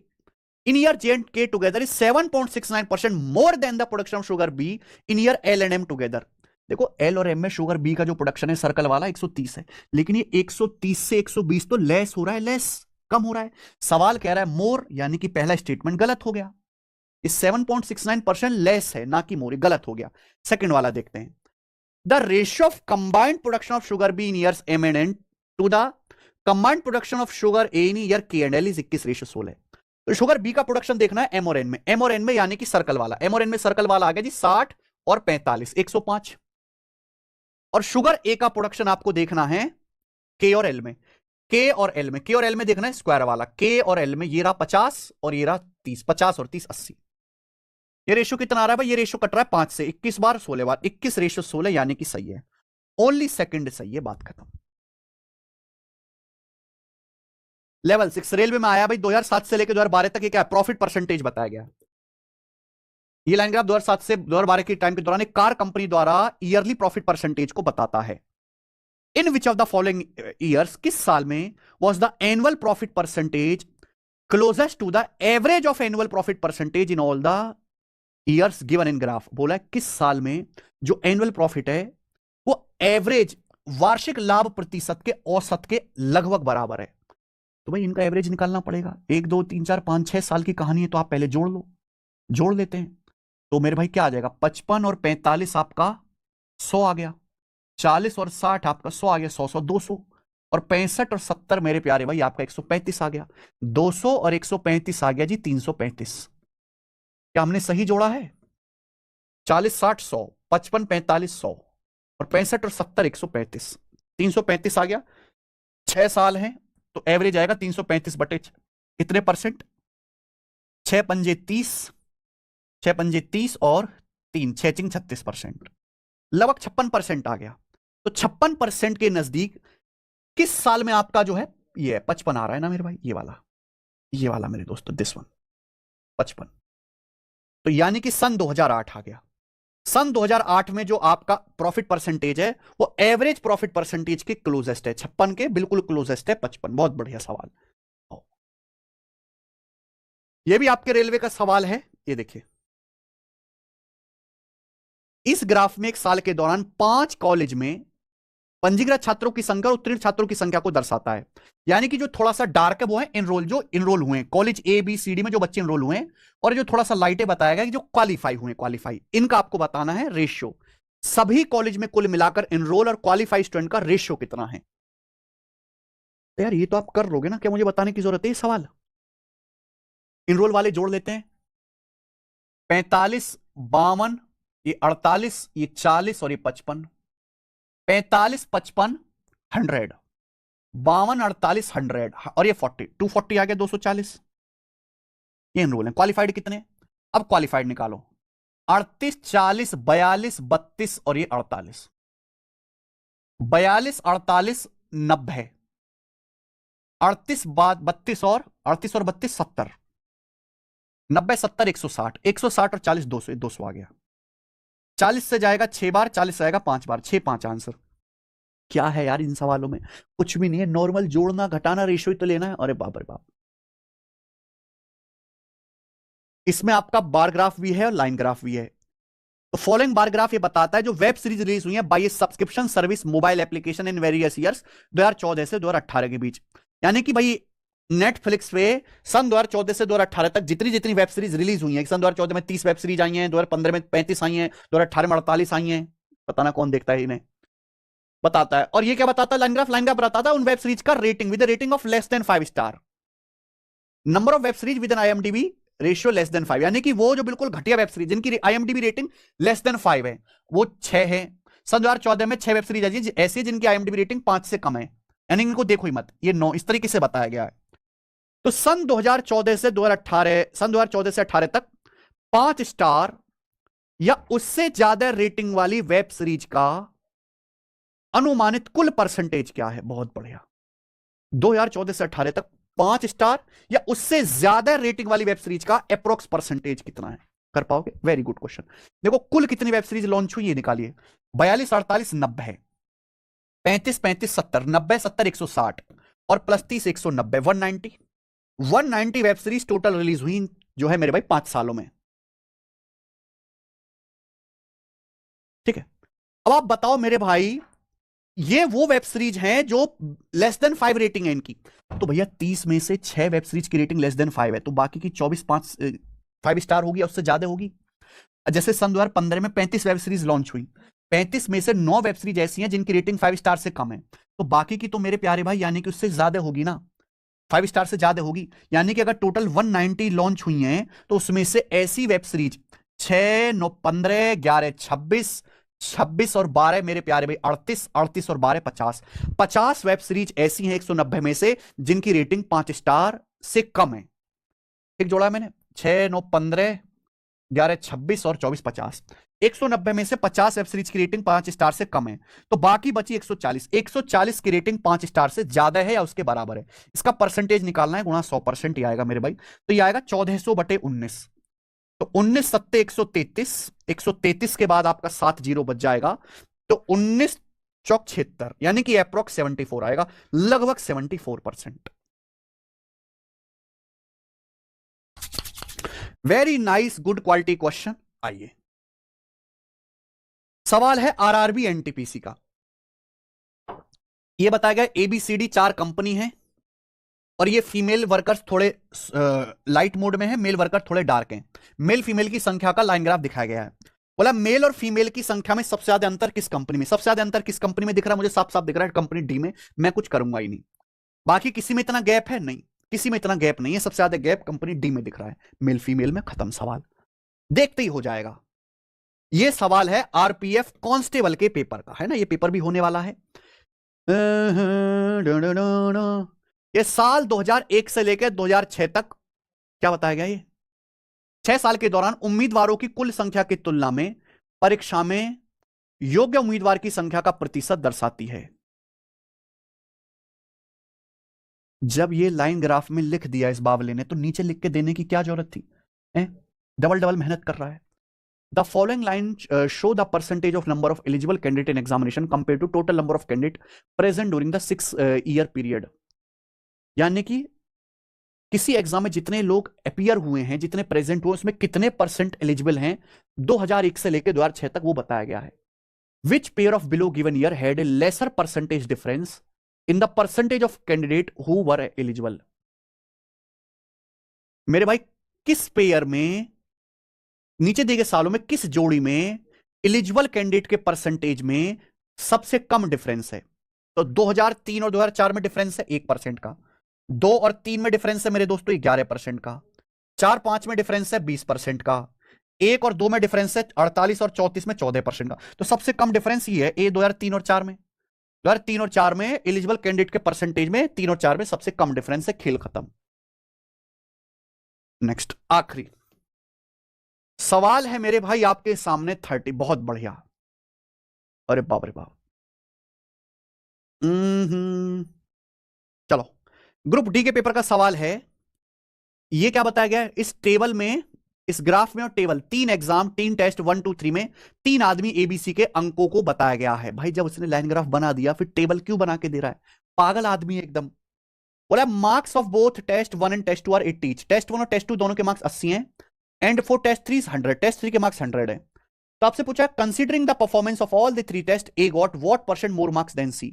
in year J and K together is 7.69% more than the production of sugar B in year L and M together। देखो L और M में sugar B का जो production है circle वाला 130 है, लेकिन ये 130 से 120 तो लेस हो रहा है, लेस कम हो रहा है, सवाल कह रहा है मोर, यानी कि पहला स्टेटमेंट गलत हो गया, इस 7.69% लेस है ना कि मोर, गलत हो गया। सेकंड वाला देखते हैं, the ratio of combined production of sugar B in years M and N to the combined production of sugar A in year K and L is 21:16। तो शुगर बी का प्रोडक्शन देखना है M और N में, M और N में यानी कि सर्कल वाला, M और N में सर्कल वाला आ गया जी 60 और 45 105, और शुगर ए का प्रोडक्शन आपको देखना है K और L में, K और L में, K और L में देखना है स्क्वायर वाला, K और L में ये रहा 50 और ये रहा 30, 50 और 30 80, ये रेशियो कितना आ रहा है भाई, ये रेशियो कट रहा है 5 से, 21 बार 16 बार, 21:16 यानी कि सही है, ओनली सेकंड सही है, बात खत्म। लेवल 6 रेलवे में आया भाई 2007 से लेकर 2012 तक, ये क्या प्रॉफिट परसेंटेज बताया गया, ये लाइन ग्राफ 2007 से 2012 के टाइम के दौरान एक कार कंपनी द्वारा ईयरली प्रॉफिट परसेंटेज को बताता है। In which of the following years, किस साल में was the annual profit percentage closest to the average of annual profit percentage in all the years given in graph, बोला है किस साल में जो एनुअल प्रॉफिट है वो एवरेज वार्षिक लाभ प्रतिशत के औसत के लगभग बराबर है, तो भाई इनका एवरेज निकालना पड़ेगा, 1 2 3 4 5 6 साल की कहानी है, तो आप पहले जोड़ लो, जोड़ लेते हैं, तो मेरे भाई क्या आ जाएगा 55 और 45 आपका 100 आ गया, 40 और 60 आपका 100 आ गया, 100 100 200, और 65 और 70 मेरे प्यारे भाई आपका 135 आ गया, 200 और 135 आ गया जी 335, क्या हमने सही जोड़ा है, 40 60 100 55 45 100 और 65 और 70 135, 335 आ गया, 6 साल हैं तो एवरेज आएगा 335 बटे कितने परसेंट, 6 पंजे 30, 6 पंजे 30 और 3 6 चिंग 36%, लगभग 56% आ गया, तो 56% के नजदीक किस साल में आपका जो है ये 55 आ रहा है ना मेरे भाई, ये वाला मेरे दोस्तों दिस वन 55, तो यानी कि सन 2008 आ गया, सन 2008 में जो आपका प्रॉफिट परसेंटेज है वो एवरेज प्रॉफिट परसेंटेज के क्लोजेस्ट है, 56 के बिल्कुल क्लोजेस्ट है 55। बहुत बढ़िया सवाल। ये भी आपके रेलवे का सवाल है। ये देखिए, इस ग्राफ में एक साल के दौरान 5 कॉलेज में पंजीकृत छात्रों की संख्या और उत्तीर्ण छात्रों की संख्या को दर्शाता है। यानी कि जो थोड़ा सा डार्क है वो है जो इनरोल हुए हैं college A B C D में, जो बच्चे इनरोल हुए हैं, और जो थोड़ा सा लाइटे बताया गया कि जो क्वालिफाई हुए, क्वालिफाई, इनका आपको बताना है रेशियो। सभी कॉलेज में कुल मिलाकर इनरोल और क्वालिफाई स्टूडेंट का रेशियो कितना है। तो यार ये तो आप कर लोगे ना, क्या मुझे बताने की जरूरत है ये सवाल। इनरोल वाले जोड़ लेते हैं, 45, 52, ये 48, ये 40 और ये 55। 45, 55, 100, 52, 48, 100 और ये 40, 240 आ गया, 240। ये इनरोल है। क्वालिफाइड कितने, अब क्वालिफाइड निकालो, 38, 40, 42, 32 और ये 48। 42, 48, 90, 38 बाद 32 और 38 और 32 70, 90, 70, 160, 160 और 40 200, 200 आ गया। 40 से जाएगा 6 बार, 40 से आएगा 5 बार, 6 5 आंसर। क्या है यार इन सवालों में, कुछ भी नहीं है, नॉर्मल जोड़ना घटाना रेशियो ही तो लेना है। अरे बाप रे बाप। इसमें आपका बार ग्राफ भी है और लाइन ग्राफ भी है। तो फॉलोइंग बार ग्राफ ये बताता है जो वेब सीरीज रिलीज हुई है by subscription service mobile application in various years 2014 से 2018 के बीच। यानी कि भाई नेटफ्लिक्स पे सन 2014 से 2018 तक जितनी जितनी वेब सीरीज रिलीज हुई है, सन 2014 में 30 वेब सीरीज आई हैं, 2015 में 35 आई हैं, 2018 में 48 आई हैं, पता ना कौन देखता है इन्हें, बताता है। और ये क्या बताता है, लाइन ग्राफ बताता है उन वेब सीरीज का rating with rating of less than 5 star, number of web series with an IMDb ratio less than 5। यानी कि वो जो बिल्कुल घटिया वेब सीरीज जिनकी आईएमडीबी रेटिंग लेस देन 5 है वो 6 है। सन 2014 में 6 वेब सीरीज आई ऐसी है जिनकी आईएमडीबी रेटिंग 5 से कम है, यानी इनको देखो ही मत, ये 9, इस तरीके से बताया गया है। तो सन 2014 से 2018, सन 2014 से 18 तक 5 स्टार या उससे ज्यादा रेटिंग वाली वेब सीरीज का अनुमानित कुल परसेंटेज क्या है। बहुत बढ़िया। 2014 से 18 तक 5 स्टार या उससे ज्यादा रेटिंग वाली वेब सीरीज का अप्रोक्स परसेंटेज कितना है, कर पाओगे। Very good question. देखो कुल कितनी वेब सीरीज लॉन्च हुई ये निकालिए, 42, 48, 90, 35, 35, 70, 90, 70, 160 और plus 30, 190, 190। 190 web series total release हुई जो है मेरे भाई 5 सालों में। ठीक है, अब आप बताओ मेरे भाई, ये वो वेब सीरीज हैं जो लेस देन 5 रेटिंग है इनकी। तो भैया 30 में से 6 वेब सीरीज की रेटिंग लेस देन 5 है, तो बाकी की 24 5 स्टार होगी या उससे ज्यादा होगी। जैसे सन 2015 में 35 वेब सीरीज लॉन्च हुई, 35 में से 9 वेब सीरीज ऐसी हैं जिनकी रेटिंग 5 स्टार से कम है, तो बाकी की तो मेरे प्यारे भाई यानी कि उससे ज्यादा होगी ना, 5 स्टार से ज्यादा होगी। यानी कि अगर टोटल 190 लॉन्च हुई हैं तो उसमें से ऐसी वेब सीरीज 6, 9, 15, 11, 26, 26 और 12 मेरे प्यारे भाई 38, 38 और 12 50, 50 वेब सीरीज ऐसी हैं 190 में से जिनकी रेटिंग 5 स्टार से कम है। ठीक जोड़ा मैंने, 6, 9, 15, 11, 26 और 24 50। 190 में से 50 वेब सीरीज की रेटिंग 5 स्टार से कम है, तो बाकी बची 140। 140 की रेटिंग 5 स्टार से ज्यादा है या उसके बराबर है। इसका परसेंटेज निकालना है, गुणा 100% ही आएगा मेरे भाई। तो ये आएगा 1400/19। तो 19 सत्ते 133, 133 के बाद आपका 7 जीरो बच जाएगा, तो 19 चौक 76, यानी कि अप्रोक्स 74 आएगा, लगभग 74%। Very nice, good quality question. आइए, सवाल है आरआरबी एनटीपीसी का। ये बताया गया एबीसीडी 4 कंपनी है और ये फीमेल वर्कर्स थोड़े लाइट मोड में है, मेल वर्कर थोड़े डार्क हैं। मेल फीमेल की संख्या का लाइन ग्राफ दिखाया गया है। बोला मेल और फीमेल की संख्या में सबसे ज्यादा अंतर किस कंपनी में, सबसे ज्यादा अंतर किस कंपनी में दिख रहा है, मुझे साफ साफ दिख रहा है कंपनी डी में। मैं कुछ करूंगा ही नहीं, बाकी किसी में इतना गैप है नहीं, किसी में इतना गैप नहीं है, सबसे ज्यादा गैप कंपनी डी में दिख रहा है। मेल फीमेल में खत्म सवाल, देखते ही हो जाएगा। ये सवाल है आरपीएफ कांस्टेबल के पेपर का, है ना, ये पेपर भी होने वाला है। ये साल 2001 से लेकर 2006 तक क्या बताया गया, ये 6 साल के दौरान उम्मीदवारों की कुल संख्या की तुलना में परीक्षा में योग्य उम्मीदवार की संख्या का प्रतिशत दर्शाती है। जब ये लाइन ग्राफ में लिख दिया इस बावले ने, तो नीचे लिख के देने की क्या जरूरत थी। डबल डबल मेहनत कर रहा है। The following line show the percentage of number of eligible candidate in examination compare to total number of candidate present during the 6 year period. यानी कि किसी एग्जाम में जितने लोग अपीयर हुए हैं, जितने प्रेजेंट हुए, उसमें कितने परसेंट एलिजिबल हैं 2001 से लेकर 2006 तक, वो बताया गया है। Which pair of below given year had a laser percentage difference in the percentage of candidate who were eligible. मेरे भाई किस पेयर में, नीचे दिए गए सालों में किस जोड़ी में एलिजिबल कैंडिडेट के परसेंटेज में सबसे कम डिफरेंस है? तो 2003 और 2004 में डिफरेंस है 1% का, 2 और 3 में डिफरेंस है मेरे दोस्तों 11% का, 4-5 में डिफरेंस है 20% का, 1 और 2 में डिफरेंस है 48 और 34 में 14% का। तो सबसे कम डिफरेंस ये है, 2003 और 4 में। 2003 और 4 में एलिजिबल कैंडिडेट के परसेंटेज में 3 और 4 में सबसे कम डिफरेंस है, खेल खत्म। नेक्स्ट, आखिरी सवाल है मेरे भाई आपके सामने 30। बहुत बढ़िया, अरे बाप रे बाप। चलो, ग्रुप डी के पेपर का सवाल है। ये क्या बताया गया है इस टेबल में, इस ग्राफ में और टेबल, 3 एग्जाम 3 टेस्ट 1 2 3 में 3 आदमी एबीसी के अंकों को बताया गया है। भाई जब उसने लाइन ग्राफ बना दिया फिर टेबल क्यों बना के दे रहा है? पागल आदमी एकदम। बोला marks of both test 1 and test 2 are 80 each. Test 1 और टेस्ट 2 दोनों के मार्क्स 80 हैं एंड फॉर टेस्ट 3 100, टेस्ट 3 के मार्क्स 100 है। तो आपसे पूछा considering the performance of all the 3 test A got what percent more marks than C.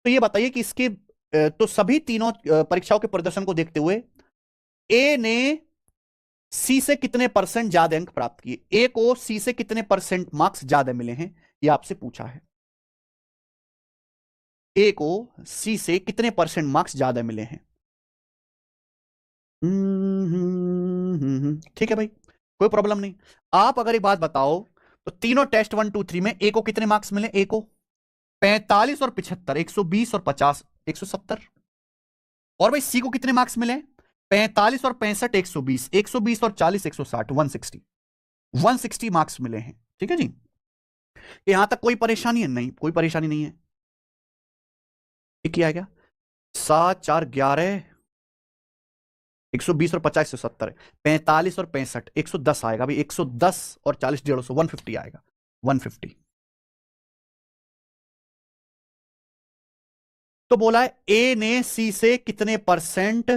तो ये बताइए कि इसके तो सभी तीनों परीक्षाओं के प्रदर्शन को देखते हुए ए ने सी से कितने परसेंट ज्यादा अंक प्राप्त किए, ए को सी से कितने परसेंट मार्क्स ज्यादा मिले हैं, यह आपसे पूछा है। ए को सी से कितने परसेंट मार्क्स ज्यादा मिले हैं। ठीक है भाई, कोई प्रॉब्लम नहीं। आप अगर एक बात बताओ तो तीनों टेस्ट 1 2 3 में ए को कितने मार्क्स मिले? ए को 45 और 75, 120 और 50, 170। और भाई सी को कितने मार्क्स मिले? 45 और 65, 120, 120 और 40, 160, 160, 160 मार्क्स मिले हैं। ठीक है जी, यहां तक कोई परेशानी है? नहीं, कोई परेशानी नहीं है। क्या गया 7 4 11, 120 और 50, 170, 45 और 65, 110 आएगा भाई। 110 और 40, 150, 150 आएगा, 150। तो बोला है ए ने सी से कितने परसेंट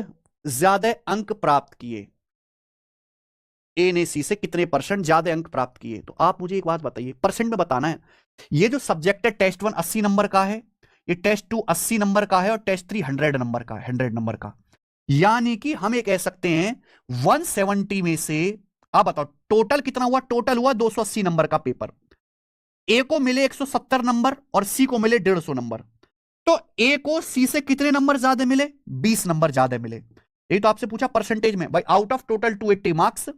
ज्यादा अंक प्राप्त किए, ए ने सी से कितने परसेंट ज्यादा अंक प्राप्त किए। तो आप मुझे एक बात बताइए, परसेंट में बताना है। ये जो सब्जेक्ट है टेस्ट 1 80 नंबर का है, ये टेस्ट 2 80 नंबर का है और टेस्ट 3 100 नंबर का है, 100 नंबर का। यानी कि हम ये कह सकते हैं 170 में से, आप बताओ टोटल कितना हुआ? टोटल हुआ 280 नंबर का पेपर। ए को मिले 170 नंबर और सी को मिले 150 नंबर। तो ए को सी से कितने नंबर ज्यादा मिले? 20 नंबर ज्यादा मिले। यही तो आपसे पूछा परसेंटेज में। भाई आउट ऑफ टोटल 280 मार्क्स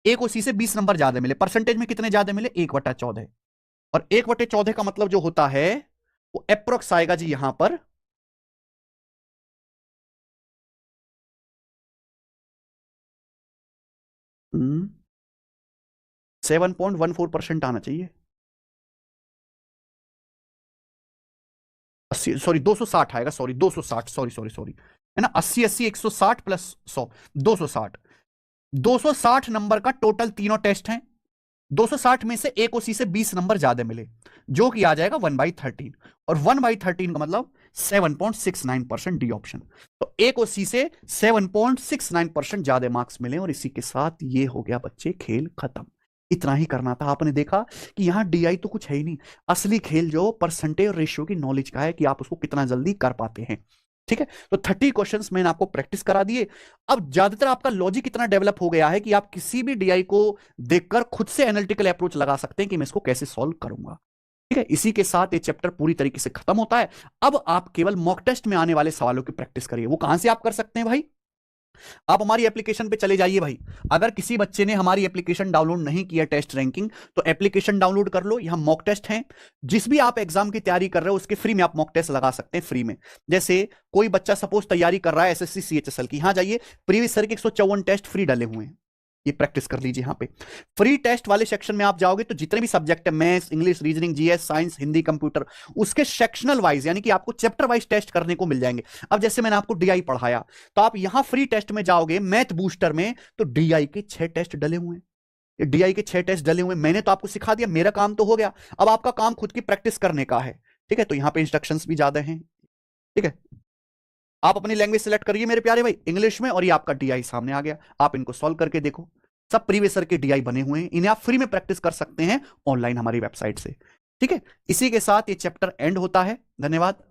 ए को सी से 20 नंबर ज्यादा मिले, परसेंटेज में कितने ज्यादा मिले? 1/14। और 1/14 का मतलब जो होता है वो अप्रोक्स आएगा जी यहां पर 7.14% आना चाहिए। 80, सॉरी 260 आएगा, सॉरी 260, सॉरी है ना। 80 80 160 प्लस 100, 260। 260 नंबर का टोटल तीनों टेस्ट हैं। 260 में से ए को सी से 20 नंबर ज्यादा मिले, जो कि आ जाएगा 1/13। और 1/13 का मतलब 7.69%, डी ऑप्शन। तो ए को सी से 7.69% ज्यादा मार्क्स मिले और इसी के साथ ये हो गया बच्चे खेल खत्म। इतना ही करना था। आपने देखा कि यहां डीआई तो कुछ है ही नहीं, असली खेल जो परसेंटेज और रेशियो की नॉलेज का है कि आप उसको कितना जल्दी कर पाते हैं। ठीक है, तो 30 क्वेश्चंस मैंने आपको प्रैक्टिस करा दिए। अब ज्यादातर आपका लॉजिक इतना डेवलप हो गया है कि आप किसी भी डीआई को देखकर खुद से एनालिटिकल अप्रोच लगा सकते हैं कि मैं इसको कैसे सॉल्व करूंगा। ठीक है, इसी के साथ ये चैप्टर पूरी तरीके से खत्म होता है। अब आप केवल मॉक टेस्ट में आने वाले सवालों की प्रैक्टिस करिए। वो कहां से आप कर सकते हैं भाई? आप हमारी एप्लीकेशन पे चले जाइए भाई। अगर किसी बच्चे ने हमारी एप्लीकेशन डाउनलोड नहीं किया टेस्ट रैंकिंग, तो एप्लीकेशन डाउनलोड कर लो। यहां मॉक टेस्ट हैं, जिस भी आप एग्जाम की तैयारी कर रहे हो उसके फ्री में आप मॉक टेस्ट लगा सकते हैं, फ्री में। जैसे कोई बच्चा सपोज तैयारी कर रहा है एसएससी सीएचएसएल की, यहां जाइए प्रीवियस ईयर के 154 टेस्ट फ्री डले हुए हैं, ये प्रैक्टिस कर लीजिए। यहां पे फ्री टेस्ट वाले सेक्शन में आप जाओगे तो जितने भी सब्जेक्ट है, maths, English, reasoning, GS, science, Hindi, computer, उसके सेक्शनल वाइज यानी कि आपको चैप्टर वाइज टेस्ट करने को मिल जाएंगे। अब जैसे मैंने आपको डीआई पढ़ाया, तो आप यहां फ्री टेस्ट में जाओगे मैथ बूस्टर में, तो डीआई के 6 टेस्ट डले हुए हैं। डीआई के 6 टेस्ट डले हुए, मैंने तो आपको सिखा दिया, मेरा काम तो हो गया। अब आपका काम खुद की प्रैक्टिस करने का है, ठीक है। तो यहां पे इंस्ट्रक्शंस भी ज्यादा हैं, ठीक है। आप अपनी लैंग्वेज सेलेक्ट करिए मेरे प्यारे भाई, इंग्लिश में, और ये आपका डीआई सामने आ गया। आप इनको सॉल्व करके देखो, सब प्रीवियस ईयर के डीआई बने हुए हैं, इन्हें आप फ्री में प्रैक्टिस कर सकते हैं ऑनलाइन हमारी वेबसाइट से, ठीक है। इसी के साथ ये चैप्टर एंड होता है। धन्यवाद।